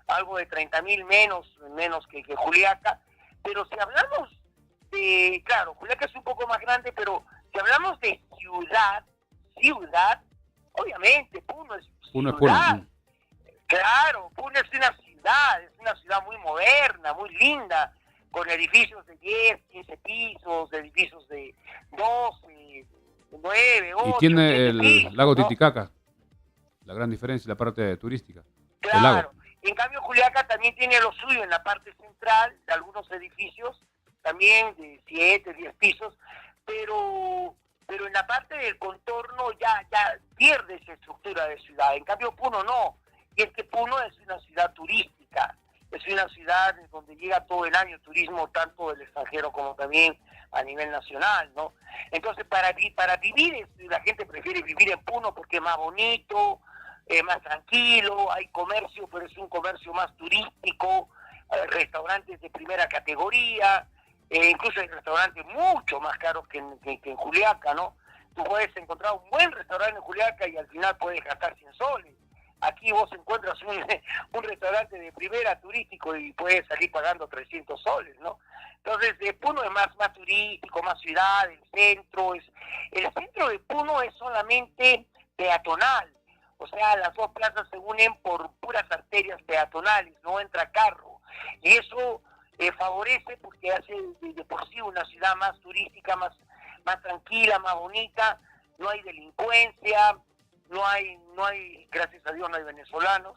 algo de 30.000 menos que Juliaca. Pero si hablamos de, claro, Juliaca es un poco más grande, pero si hablamos de ciudad, obviamente Puno es ciudad. Claro, Puno es una ciudad muy moderna, muy linda, con edificios de 10, 15 pisos, edificios de 12, 9, 8. Y tiene el pisos, lago ¿no? Titicaca, la gran diferencia, la parte turística. Claro. En cambio, Juliaca también tiene lo suyo en la parte central, de algunos edificios, también de 7, 10 pisos, pero en la parte del contorno ya pierde esa estructura de ciudad. En cambio, Puno no. Y es que Puno es una ciudad turística, es una ciudad donde llega todo el año turismo, tanto del extranjero como también a nivel nacional, ¿no? Entonces, para vivir, la gente prefiere vivir en Puno porque es más bonito, más tranquilo, hay comercio, pero es un comercio más turístico, restaurantes de primera categoría, incluso hay restaurantes mucho más caros que en Juliaca, ¿no? Tú puedes encontrar un buen restaurante en Juliaca y al final puedes gastar 100 soles. Aquí vos encuentras un restaurante de primera turístico y puedes salir pagando 300 soles, ¿no? Entonces, Puno es más turístico, más ciudad, el centro de Puno es solamente peatonal. O sea, las dos plazas se unen por puras arterias peatonales, no entra carro. Y eso favorece porque hace de por sí una ciudad más turística, más tranquila, más bonita. No hay delincuencia, no hay, gracias a Dios no hay venezolanos,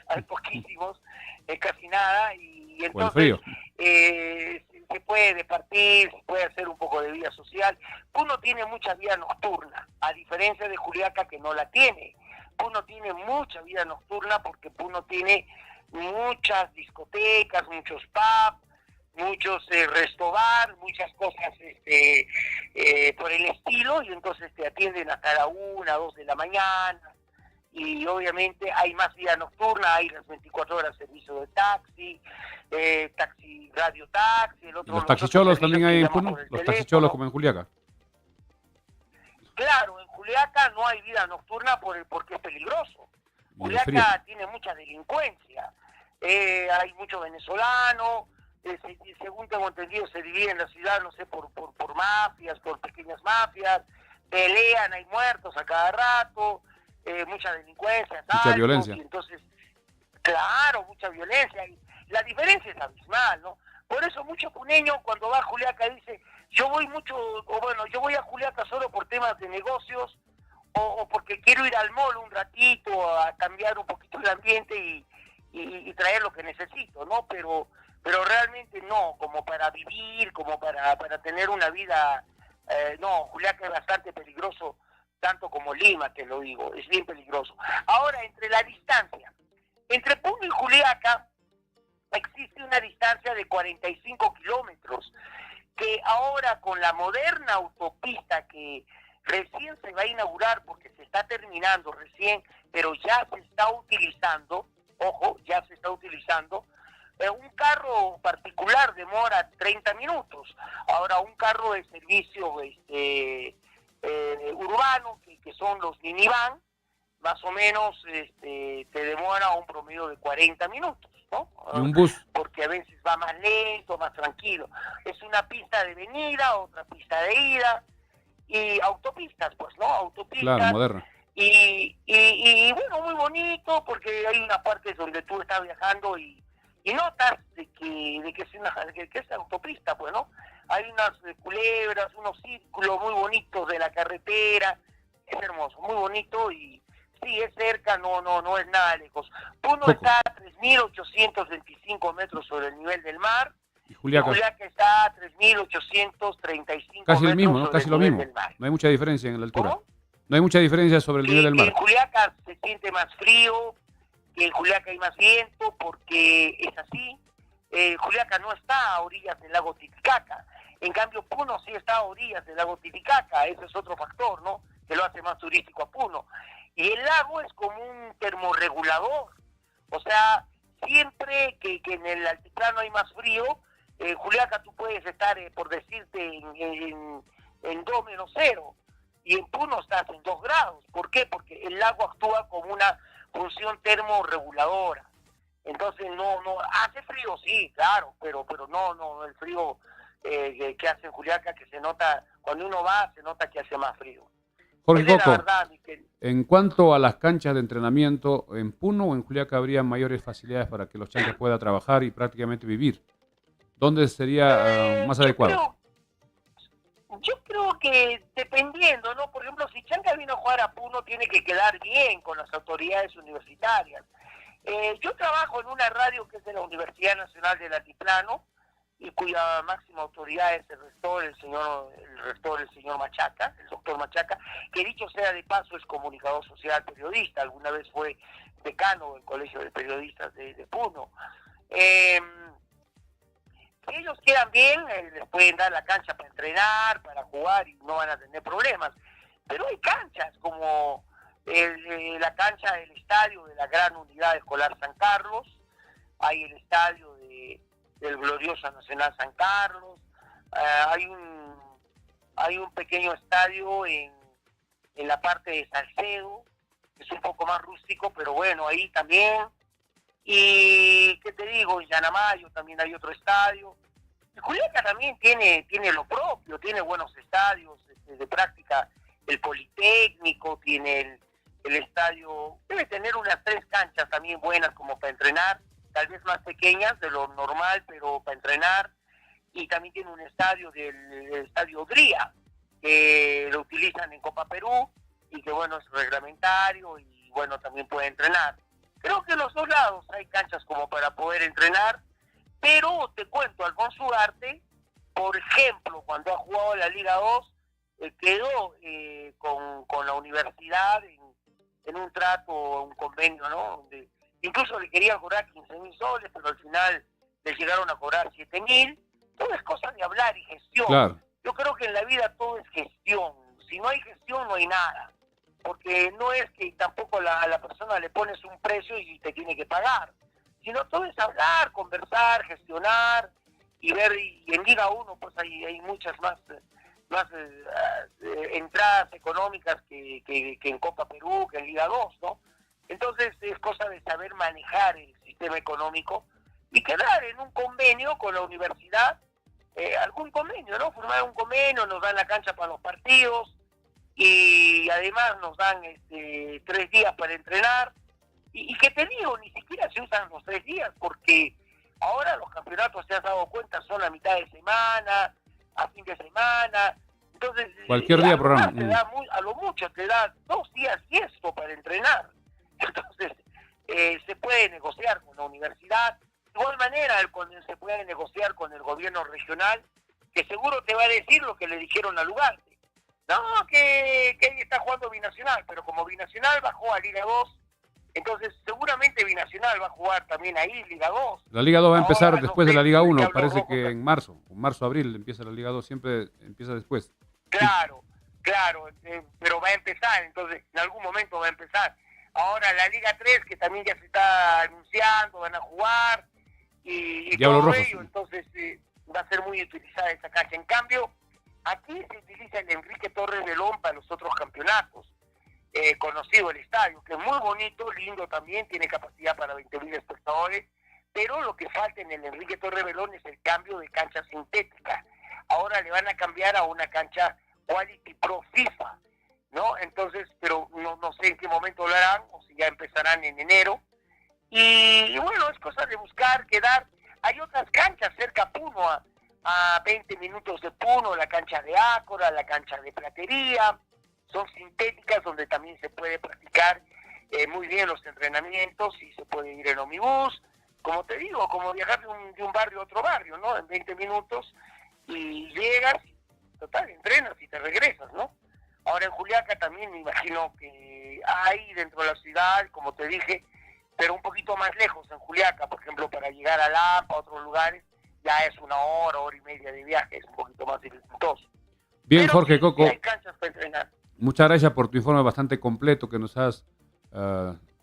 hay poquísimos, casi nada. Y entonces se puede partir, se puede hacer un poco de vida social. Puno tiene mucha vida nocturna, a diferencia de Juliaca que no la tiene. Puno tiene mucha vida nocturna porque Puno tiene muchas discotecas, muchos pubs, muchos restobar, muchas cosas por el estilo, y entonces te atienden hasta la 1, 2 de la mañana, y obviamente hay más vida nocturna, hay las 24 horas servicio de taxi, taxi, radio taxi, ¿Y los taxicholos también hay en Puno? ¿Los taxicholos como en Juliaca? Claro, en Juliaca no hay vida nocturna porque es peligroso. Juliaca tiene mucha delincuencia, hay mucho venezolano, según tengo entendido se divide en la ciudad, no sé, por mafias, por pequeñas mafias, pelean, hay muertos a cada rato, mucha delincuencia, mucha violencia. Y entonces, claro, mucha violencia, y la diferencia es abismal, ¿no? Por eso mucho puneño cuando va a Juliaca dice, yo voy a Juliaca solo por temas de negocios, o porque quiero ir al mall un ratito a cambiar un poquito el ambiente y traer lo que necesito, ¿no? Pero realmente no, como para vivir, como para tener una vida, no, Juliaca es bastante peligroso, tanto como Lima, te lo digo, es bien peligroso. Ahora, entre la distancia, entre Puno y Juliaca, existe una distancia de 45 kilómetros, que ahora con la moderna autopista que recién se va a inaugurar, porque se está terminando recién, pero ya se está utilizando, ojo, ya se está utilizando, un carro particular demora 30 minutos. Ahora un carro de servicio urbano, que son los minivan, más o menos te demora un promedio de 40 minutos, ¿no? ¿Y un bus? Porque a veces va más lento, más tranquilo. Es una pista de venida, otra pista de ida, y autopistas, pues, ¿no? Autopistas. Claro, moderna. Y bueno, muy bonito, porque hay una parte donde tú estás viajando y notas de que es autopista, pues, ¿no? Hay unas culebras, unos círculos muy bonitos de la carretera, es hermoso, muy bonito, y sí, es cerca, no es nada lejos. Puno está a 3.825 metros sobre el nivel del mar, y Juliaca está a 3.835 casi metros el mismo, ¿no? sobre Casi el lo nivel mismo. del mar. No hay mucha diferencia en la altura. ¿Cómo? No hay mucha diferencia sobre el nivel del mar. En Juliaca se siente más frío, que en Juliaca hay más viento, porque es así. Juliaca no está a orillas del lago Titicaca. En cambio, Puno sí está a orillas del lago Titicaca. Ese es otro factor, ¿no? Que lo hace más turístico a Puno. Y el lago es como un termorregulador. O sea, siempre que en el altiplano hay más frío, en Juliaca tú puedes estar, por decirte, en 2 menos 0. Y en Puno estás en 2 grados. ¿Por qué? Porque el lago actúa como una función termorreguladora. Entonces no hace frío, sí, claro, pero no el frío que hace en Juliaca, que se nota, cuando uno va, se nota que hace más frío. Jorge Esa es Coco, la verdad, Miquel. en cuanto a las canchas de entrenamiento, ¿en Puno o en Juliaca habría mayores facilidades para que los chanques puedan trabajar y prácticamente vivir? ¿Dónde sería más adecuado? Yo creo que dependiendo, ¿no? Por ejemplo, si Chanca vino a jugar a Puno, tiene que quedar bien con las autoridades universitarias. Yo trabajo en una radio que es de la Universidad Nacional del Altiplano, y cuya máxima autoridad es el rector, el señor Machaca, el doctor Machaca, que dicho sea de paso es comunicador social, periodista, alguna vez fue decano del Colegio de Periodistas de Puno. Si ellos quedan bien, les pueden dar la cancha para entrenar, para jugar, y no van a tener problemas. Pero hay canchas como la cancha del estadio de la Gran Unidad Escolar San Carlos, hay el estadio del Gloriosa Nacional San Carlos, hay un pequeño estadio en la parte de Salcedo, que es un poco más rústico, pero bueno, ahí también. Y, ¿qué te digo? En Yanamayo también hay otro estadio. Y Juliaca también tiene lo propio, tiene buenos estadios de práctica, el Politécnico, tiene el estadio, debe tener unas 3 canchas también buenas como para entrenar, tal vez más pequeñas de lo normal, pero para entrenar. Y también tiene un estadio del Estadio Dría, que lo utilizan en Copa Perú, y que bueno, es reglamentario, y bueno, también puede entrenar. Creo que en los 2 lados hay canchas como para poder entrenar, pero te cuento, Alfonso Ugarte, por ejemplo, cuando ha jugado la Liga 2, quedó con la universidad en un trato, un convenio, ¿no? Donde incluso le querían cobrar 15.000 soles, pero al final le llegaron a cobrar 7.000. Todo es cosa de hablar y gestión. Claro. Yo creo que en la vida todo es gestión. Si no hay gestión, no hay nada. porque no es que tampoco a la persona le pones un precio y te tiene que pagar, sino todo es hablar, conversar, gestionar y ver, y en Liga 1 pues hay muchas más entradas económicas que en Copa Perú, que en Liga 2, ¿no? Entonces es cosa de saber manejar el sistema económico y quedar en un convenio con la universidad, algún convenio, ¿no? Formar un convenio, nos dan la cancha para los partidos y además nos dan 3 días para entrenar y que te digo, ni siquiera se usan los 3 días porque ahora los campeonatos, te has dado cuenta, son a mitad de semana, a fin de semana. Entonces, cualquier día programa. A lo mucho te da 2 días y esto para entrenar. Entonces, se puede negociar con la universidad. De igual manera, se puede negociar con el gobierno regional, que seguro te va a decir lo que le dijeron a Lugarte. No, que ahí está jugando Binacional, pero como Binacional bajó a Liga 2, entonces seguramente Binacional va a jugar también ahí Liga 2. La Liga 2 va a empezar Ahora, después no de la sé, Liga 1, Diablos parece Rojos, que en marzo, abril empieza la Liga 2, siempre empieza después. Claro, pero va a empezar, entonces en algún momento va a empezar. Ahora la Liga 3, que también ya se está anunciando, van a jugar y Diablos todo Rojos. ello, entonces va a ser muy utilizada esa cancha. En cambio, aquí se utiliza el Enrique Torres Belón para los otros campeonatos. Conocido el estadio, que es muy bonito, lindo también, tiene capacidad para 20.000 espectadores, pero lo que falta en el Enrique Torres Belón es el cambio de cancha sintética. Ahora le van a cambiar a una cancha Quality Pro FIFA, ¿no? Entonces, pero no sé en qué momento lo harán, o si ya empezarán en enero. Y bueno, es cosa de buscar, quedar. Hay otras canchas cerca a Puno, a 20 minutos de Puno, la cancha de Ácora, la cancha de Platería, son sintéticas donde también se puede practicar muy bien los entrenamientos y se puede ir en omnibus, como te digo, como viajar de un barrio a otro barrio, ¿no? En 20 minutos y llegas, total, entrenas y te regresas, ¿no? Ahora en Juliaca también me imagino que hay dentro de la ciudad, como te dije, pero un poquito más lejos en Juliaca, por ejemplo, para llegar a Lampa, a otros lugares, ya es 1 hora, 1 hora y media de viaje, es un poquito más dificultoso. Bien, pero Jorge sí, Coco. hay canchas para entrenar. Muchas gracias por tu informe bastante completo que nos has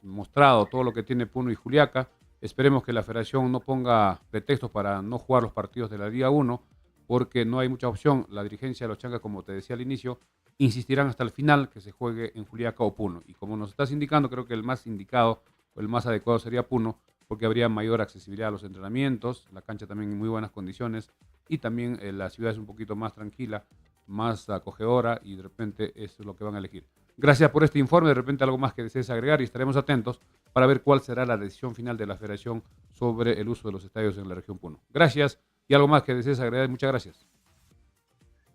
mostrado todo lo que tiene Puno y Juliaca. Esperemos que la federación no ponga pretextos para no jugar los partidos de la Liga 1, porque no hay mucha opción. La dirigencia de los Chancas, como te decía al inicio, insistirán hasta el final que se juegue en Juliaca o Puno. Y como nos estás indicando, creo que el más indicado o el más adecuado sería Puno, porque habría mayor accesibilidad a los entrenamientos, la cancha también en muy buenas condiciones y también la ciudad es un poquito más tranquila, más acogedora y de repente eso es lo que van a elegir. Gracias por este informe, de repente algo más que desees agregar y estaremos atentos para ver cuál será la decisión final de la federación sobre el uso de los estadios en la región Puno. Gracias y algo más que desees agregar, muchas gracias.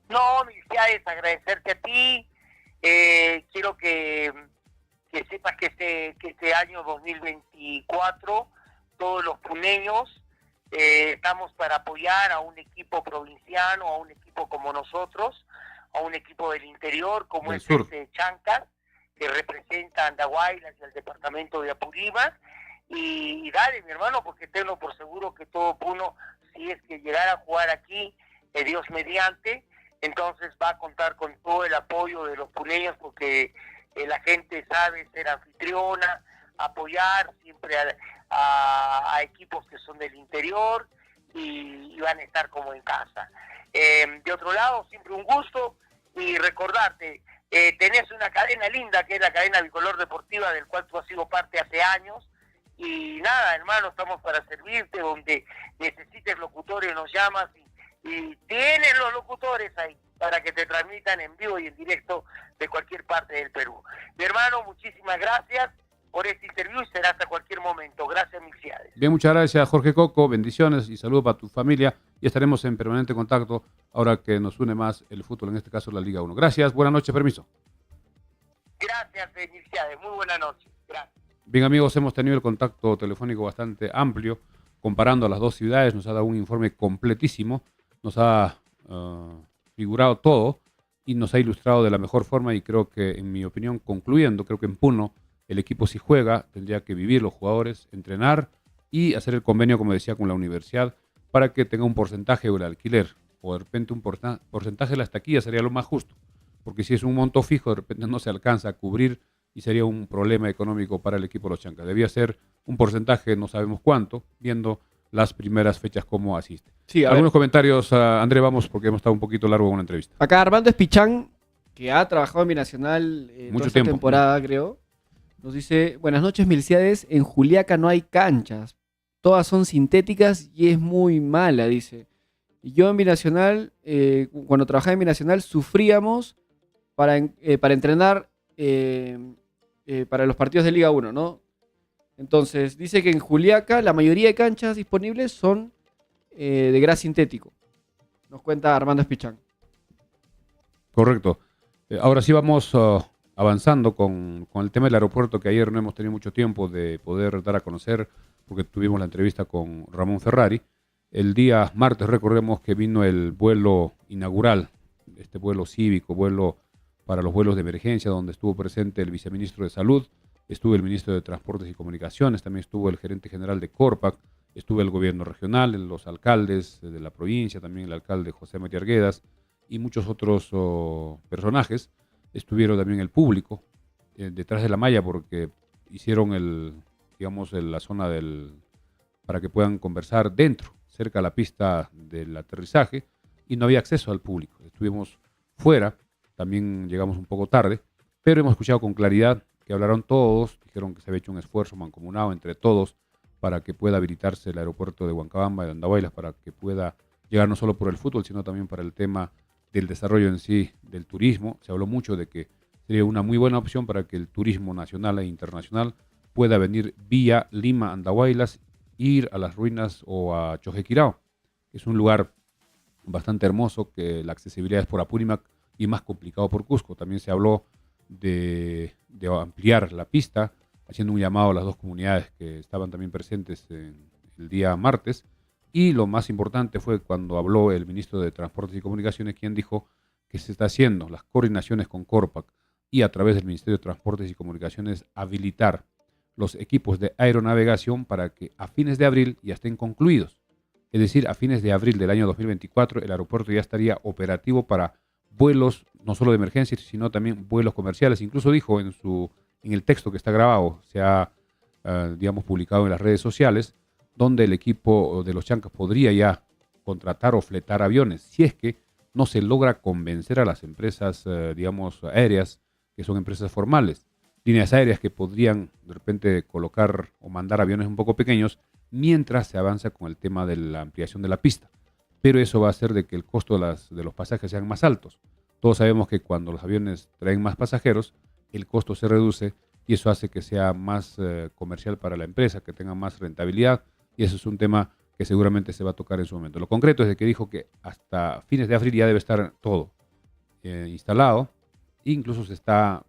No, mi deseo es agradecerte a ti, quiero que sepas que este año 2024 todos los puneños estamos para apoyar a un equipo provinciano, a un equipo como nosotros, a un equipo del interior como del es sur. este Chancas, que representa a Andahuaylas y al departamento de Apurímac. Y dale, mi hermano, porque tengo por seguro que todo Puno, si es que llegara a jugar aquí, Dios mediante, entonces va a contar con todo el apoyo de los puneños, porque la gente sabe ser anfitriona, apoyar siempre a equipos que son del interior y van a estar como en casa. De otro lado, siempre un gusto y recordarte, tenés una cadena linda que es la cadena Bicolor Deportiva, del cual tú has sido parte hace años. Y nada, hermano, estamos para servirte, donde necesites locutores nos llamas y tienes los locutores ahí para que te transmitan en vivo y en directo de cualquier parte del Perú. Mi hermano, muchísimas gracias por este interview y será hasta cualquier momento. Gracias, mil ciades. Bien, muchas gracias, Jorge Coco. Bendiciones y saludos para tu familia. Y estaremos en permanente contacto ahora que nos une más el fútbol, en este caso la Liga 1. Gracias, buenas noches, permiso. Gracias, mil ciades. Muy buena noche. Gracias. Bien, amigos, hemos tenido el contacto telefónico bastante amplio, comparando a las dos ciudades. Nos ha dado un informe completísimo, nos ha figurado todo y nos ha ilustrado de la mejor forma. Y creo que, en mi opinión, concluyendo, creo que en Puno el equipo, si juega, tendría que vivir los jugadores, entrenar y hacer el convenio, como decía, con la universidad para que tenga un porcentaje del alquiler o de repente un porcentaje de las taquillas sería lo más justo. porque si es un monto fijo, de repente no se alcanza a cubrir y sería un problema económico para el equipo de los Chancas. Debía ser un porcentaje, no sabemos cuánto, viendo las primeras fechas cómo asiste. Sí, a Algunos ver, comentarios, André, vamos, porque hemos estado un poquito largo con una entrevista. acá Armando Espichán, que ha trabajado en Binacional Mucho toda esta tiempo. temporada, creo, nos dice: buenas noches, Milciades, en Juliaca no hay canchas, todas son sintéticas y es muy mala, dice. Y yo en Binacional, cuando trabajaba en Binacional, sufríamos para entrenar para los partidos de Liga 1, ¿no? Entonces, dice que en Juliaca la mayoría de canchas disponibles son de gras sintético. Nos cuenta Armando Espichán. Correcto. Ahora sí vamos avanzando con el tema del aeropuerto, que ayer no hemos tenido mucho tiempo de poder dar a conocer, porque tuvimos la entrevista con Ramón Ferrari. El día martes recordemos que vino el vuelo inaugural, este vuelo cívico, vuelo para los vuelos de emergencia, donde estuvo presente el viceministro de Salud, estuvo el ministro de Transportes y Comunicaciones, también estuvo el gerente general de Corpac, estuvo el gobierno regional, los alcaldes de la provincia, también el alcalde José María Arguedas y muchos otros personajes. Estuvieron también el público detrás de la malla, porque hicieron la zona para que puedan conversar dentro, cerca a la pista del aterrizaje, y no había acceso al público. Estuvimos fuera, también llegamos un poco tarde, pero hemos escuchado con claridad que hablaron todos, dijeron que se había hecho un esfuerzo mancomunado entre todos para que pueda habilitarse el aeropuerto de Huancabamba y de Andahuaylas, para que pueda llegar no solo por el fútbol, sino también para el tema del desarrollo en sí del turismo. Se habló mucho de que sería una muy buena opción para que el turismo nacional e internacional pueda venir vía Lima, Andahuaylas, ir a las ruinas o a Chojequirao. Es un lugar bastante hermoso, que la accesibilidad es por Apurímac y más complicado por Cusco. También se habló de ampliar la pista, haciendo un llamado a las dos comunidades que estaban también presentes el día martes. Y lo más importante fue cuando habló el ministro de Transportes y Comunicaciones, quien dijo que se está haciendo las coordinaciones con Corpac y a través del Ministerio de Transportes y Comunicaciones habilitar los equipos de aeronavegación para que a fines de abril ya estén concluidos. Es decir, a fines de abril del año 2024 el aeropuerto ya estaría operativo para vuelos no solo de emergencia, sino también vuelos comerciales. Incluso dijo en el texto que está grabado, se ha publicado en las redes sociales, donde el equipo de los Chancas podría ya contratar o fletar aviones, si es que no se logra convencer a las empresas, aéreas, que son empresas formales, líneas aéreas que podrían de repente colocar o mandar aviones un poco pequeños mientras se avanza con el tema de la ampliación de la pista. Pero eso va a hacer de que el costo de los pasajes sean más altos. Todos sabemos que cuando los aviones traen más pasajeros, el costo se reduce y eso hace que sea más comercial para la empresa, que tenga más rentabilidad, y eso es un tema que seguramente se va a tocar en su momento. Lo concreto es de que dijo que hasta fines de abril ya debe estar todo instalado. Incluso se está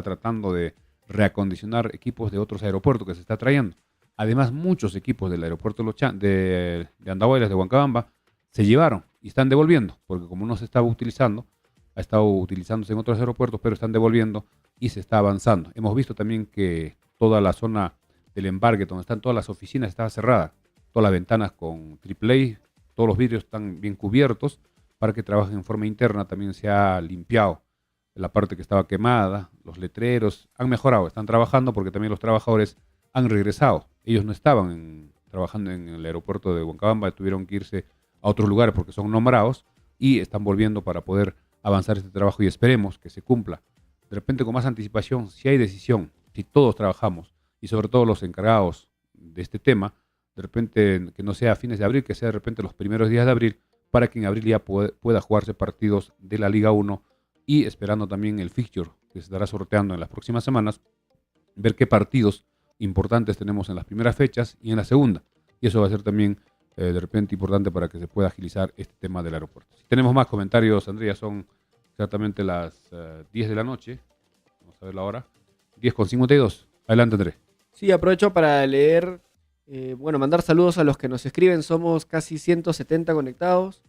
tratando de reacondicionar equipos de otros aeropuertos que se está trayendo. Además, muchos equipos del aeropuerto de Andahuaylas, de Huancabamba, se llevaron y están devolviendo, porque como no se estaba utilizando, ha estado utilizándose en otros aeropuertos, pero están devolviendo y se está avanzando. Hemos visto también que toda la zona del embarque, donde están todas las oficinas, está cerrada. Todas las ventanas con AAA, todos los vidrios están bien cubiertos para que trabajen en forma interna. También se ha limpiado la parte que estaba quemada, los letreros han mejorado, están trabajando porque también los trabajadores han regresado. Ellos no estaban trabajando en el aeropuerto de Huancabamba, tuvieron que irse a otros lugares porque son nombrados y están volviendo para poder avanzar este trabajo, y esperemos que se cumpla de repente con más anticipación, si hay decisión, si todos trabajamos y sobre todo los encargados de este tema, de repente que no sea a fines de abril, que sea de repente los primeros días de abril, para que en abril ya pueda jugarse partidos de la Liga 1, y esperando también el fixture que se estará sorteando en las próximas semanas, ver qué partidos importantes tenemos en las primeras fechas y en la segunda. Y eso va a ser también de repente importante para que se pueda agilizar este tema del aeropuerto. Si tenemos más comentarios, Andrea, son exactamente las 10 de la noche. Vamos a ver la hora. 10:52. Adelante, Andrés. Sí, aprovecho para leer, mandar saludos a los que nos escriben. Somos casi 170 conectados.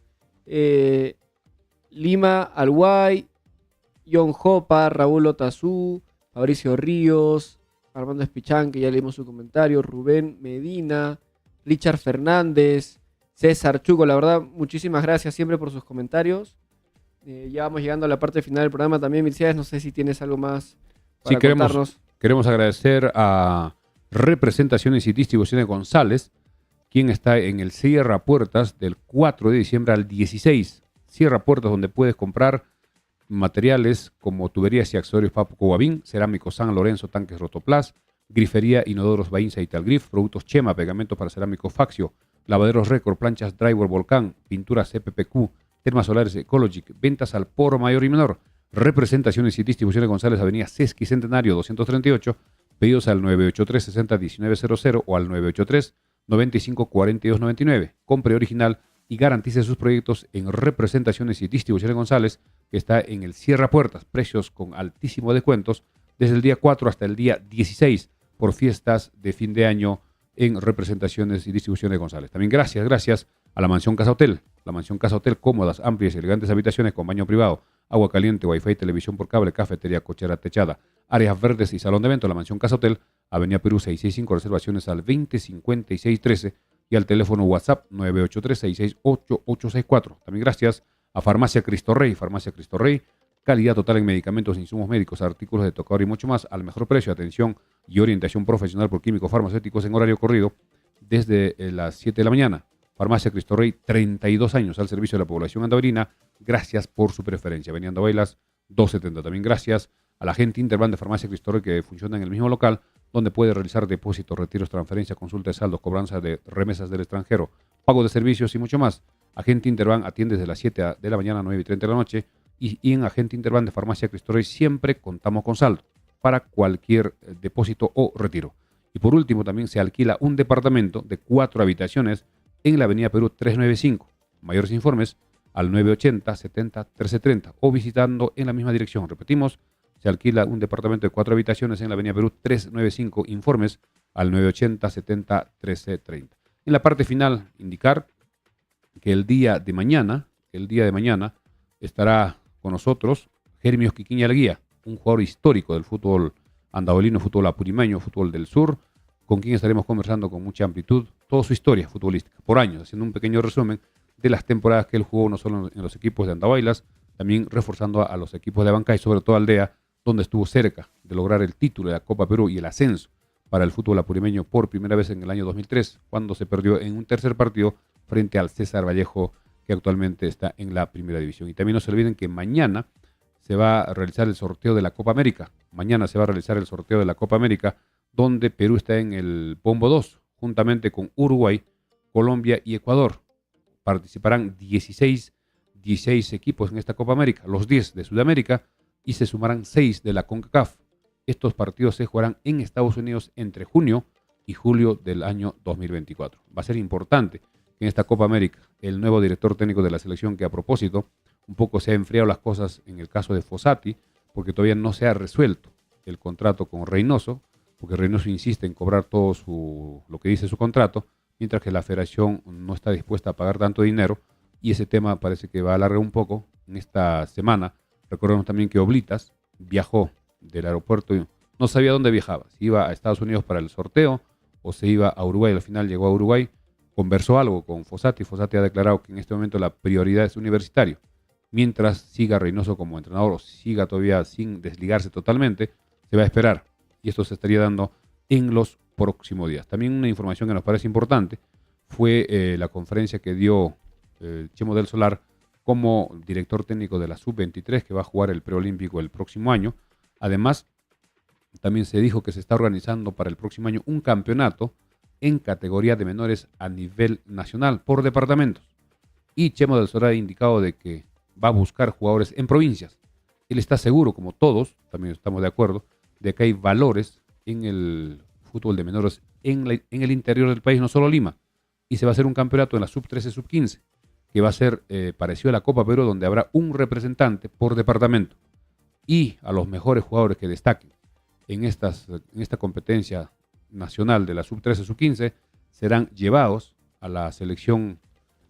Lima Alguay, John Jopa, Raúl Otazú, Fabricio Ríos, Armando Espichán, que ya leímos su comentario, Rubén Medina, Richard Fernández, César Chuco. La verdad, muchísimas gracias siempre por sus comentarios. Ya vamos llegando a la parte final del programa también, Milciades. No sé si tienes algo más Sí, para contarnos. queremos agradecer a Representaciones y Distribuciones González, quien está en el Cierra Puertas del 4 de diciembre al 16. Cierra Puertas, donde puedes comprar materiales como tuberías y accesorios Papo Coabín, cerámicos San Lorenzo, tanques Rotoplas, grifería, inodoros Bainza y Talgrif, productos Chema, pegamentos para cerámicos Faxio, lavaderos Record, planchas Driver Volcán, pinturas CPPQ, termas solares Ecologic, ventas al por mayor y menor. Representaciones y Distribuciones González, Avenida Sesqui Centenario 238, pedidos al 983-60-1900 o al 983-95-4299. Compre original y garantice sus proyectos en Representaciones y Distribuciones González, que está en el Cierra Puertas. Precios con altísimos descuentos desde el día 4 hasta el día 16 por fiestas de fin de año en Representaciones y Distribuciones González. También gracias a la Mansión Casa Hotel. La Mansión Casa Hotel, cómodas, amplias y elegantes habitaciones con baño privado, agua caliente, wifi, televisión por cable, cafetería, cochera techada, áreas verdes y salón de eventos. La Mansión Casa Hotel, Avenida Perú 665, reservaciones al 205613 y al teléfono WhatsApp 983-668-864. También gracias a Farmacia Cristo Rey. Farmacia Cristo Rey, calidad total en medicamentos, insumos médicos, artículos de tocador y mucho más al mejor precio. Atención y orientación profesional por químicos farmacéuticos en horario corrido desde las 7 de la mañana. Farmacia Cristo Rey, 32 años al servicio de la población andahuelina. Gracias por su preferencia. Avenida Andahuaylas 270. También gracias a la gente Interbank de Farmacia Cristo Rey, que funciona en el mismo local, donde puede realizar depósitos, retiros, transferencias, consulta de saldos, cobranza de remesas del extranjero, pago de servicios y mucho más. Agente Interbank atiende desde las 7 de la mañana a 9:30 de la noche y en Agente Interbank de Farmacia Cristo Rey siempre contamos con saldo para cualquier depósito o retiro. Y por último, también se alquila un departamento de 4 habitaciones en la Avenida Perú 395. Mayores informes al 980-70-1330 o visitando en la misma dirección. Repetimos, se alquila un departamento de 4 habitaciones en la Avenida Perú 395. Informes al 980-70-1330. En la parte final, indicar que el día de mañana estará con nosotros Jeremías Quiquiña Leguía, un jugador histórico del fútbol andahuelino, fútbol apurimeño, fútbol del sur, con quien estaremos conversando con mucha amplitud toda su historia futbolística por años, haciendo un pequeño resumen de las temporadas que él jugó no solo en los equipos de Andahuaylas, también reforzando a los equipos de Abancay y sobre todo Aldea, donde estuvo cerca de lograr el título de la Copa Perú y el ascenso para el fútbol apurimeño por primera vez en el año 2003, cuando se perdió en un tercer partido frente al César Vallejo, que actualmente está en la primera división. Y también no se olviden que mañana se va a realizar el sorteo de la Copa América. Mañana se va a realizar el sorteo de la Copa América, donde Perú está en el Bombo 2, juntamente con Uruguay, Colombia y Ecuador. Participarán 16 equipos en esta Copa América, los 10 de Sudamérica, y se sumarán 6 de la CONCACAF. Estos partidos se jugarán en Estados Unidos entre junio y julio del año 2024. Va a ser importante que en esta Copa América el nuevo director técnico de la selección, que a propósito un poco se ha enfriado las cosas en el caso de Fossati, porque todavía no se ha resuelto el contrato con Reynoso, porque Reynoso insiste en cobrar todo lo que dice su contrato, mientras que la federación no está dispuesta a pagar tanto dinero, y ese tema parece que va a alargar un poco en esta semana. Recordemos también que Oblitas viajó del aeropuerto y no sabía dónde viajaba, si iba a Estados Unidos para el sorteo o se iba a Uruguay. Al final llegó a Uruguay, conversó algo con Fossati. Fossati ha declarado que en este momento la prioridad es Universitario. Mientras siga Reynoso como entrenador o siga todavía sin desligarse totalmente, se va a esperar. Y esto se estaría dando en los próximos días. También una información que nos parece importante fue la conferencia que dio Chemo del Solar como director técnico de la Sub-23, que va a jugar el preolímpico el próximo año. Además, también se dijo que se está organizando para el próximo año un campeonato en categoría de menores a nivel nacional por departamentos. Y Chemo del Solar ha indicado de que va a buscar jugadores en provincias. Él está seguro, como todos, también estamos de acuerdo, de que hay valores en el fútbol de menores en el interior del país, no solo Lima. Y se va a hacer un campeonato en la Sub-13, Sub-15, que va a ser parecido a la Copa Perú, donde habrá un representante por departamento. Y a los mejores jugadores que destaquen en esta competencia nacional de la Sub-13, Sub-15 serán llevados a la selección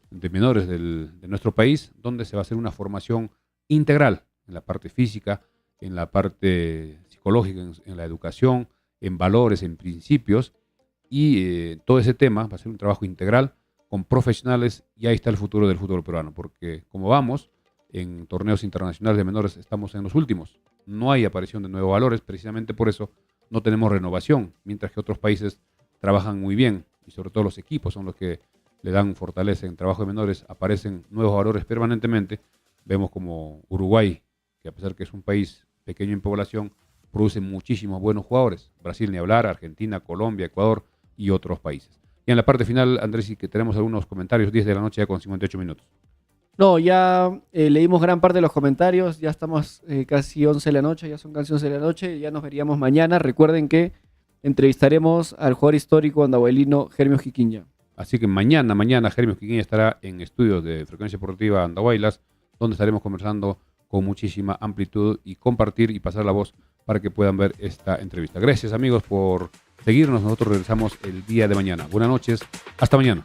de menores de nuestro país, donde se va a hacer una formación integral en la parte física, en la parte psicológica, en la educación, en valores, en principios, y todo ese tema va a ser un trabajo integral con profesionales, y ahí está el futuro del fútbol peruano, porque como vamos, en torneos internacionales de menores estamos en los últimos. No hay aparición de nuevos valores, precisamente por eso no tenemos renovación, mientras que otros países trabajan muy bien y sobre todo los equipos son los que le dan fortaleza en trabajo de menores, aparecen nuevos valores permanentemente. Vemos como Uruguay, que a pesar que es un país pequeño en población, produce muchísimos buenos jugadores. Brasil ni hablar, Argentina, Colombia, Ecuador y otros países. Y en la parte final, Andrés, sí que tenemos algunos comentarios, 10 de la noche ya con 58 minutos. No, ya leímos gran parte de los comentarios, ya estamos casi 11 de la noche, ya son casi 11 de la noche, ya nos veríamos mañana. Recuerden que entrevistaremos al jugador histórico andahuaylino Hermios Quiquinja. Así que mañana Hermios Quiquinja estará en estudios de Frecuencia Deportiva Andahuaylas, donde estaremos conversando con muchísima amplitud y compartir y pasar la voz para que puedan ver esta entrevista. Gracias amigos por seguirnos, nosotros regresamos el día de mañana. Buenas noches, hasta mañana.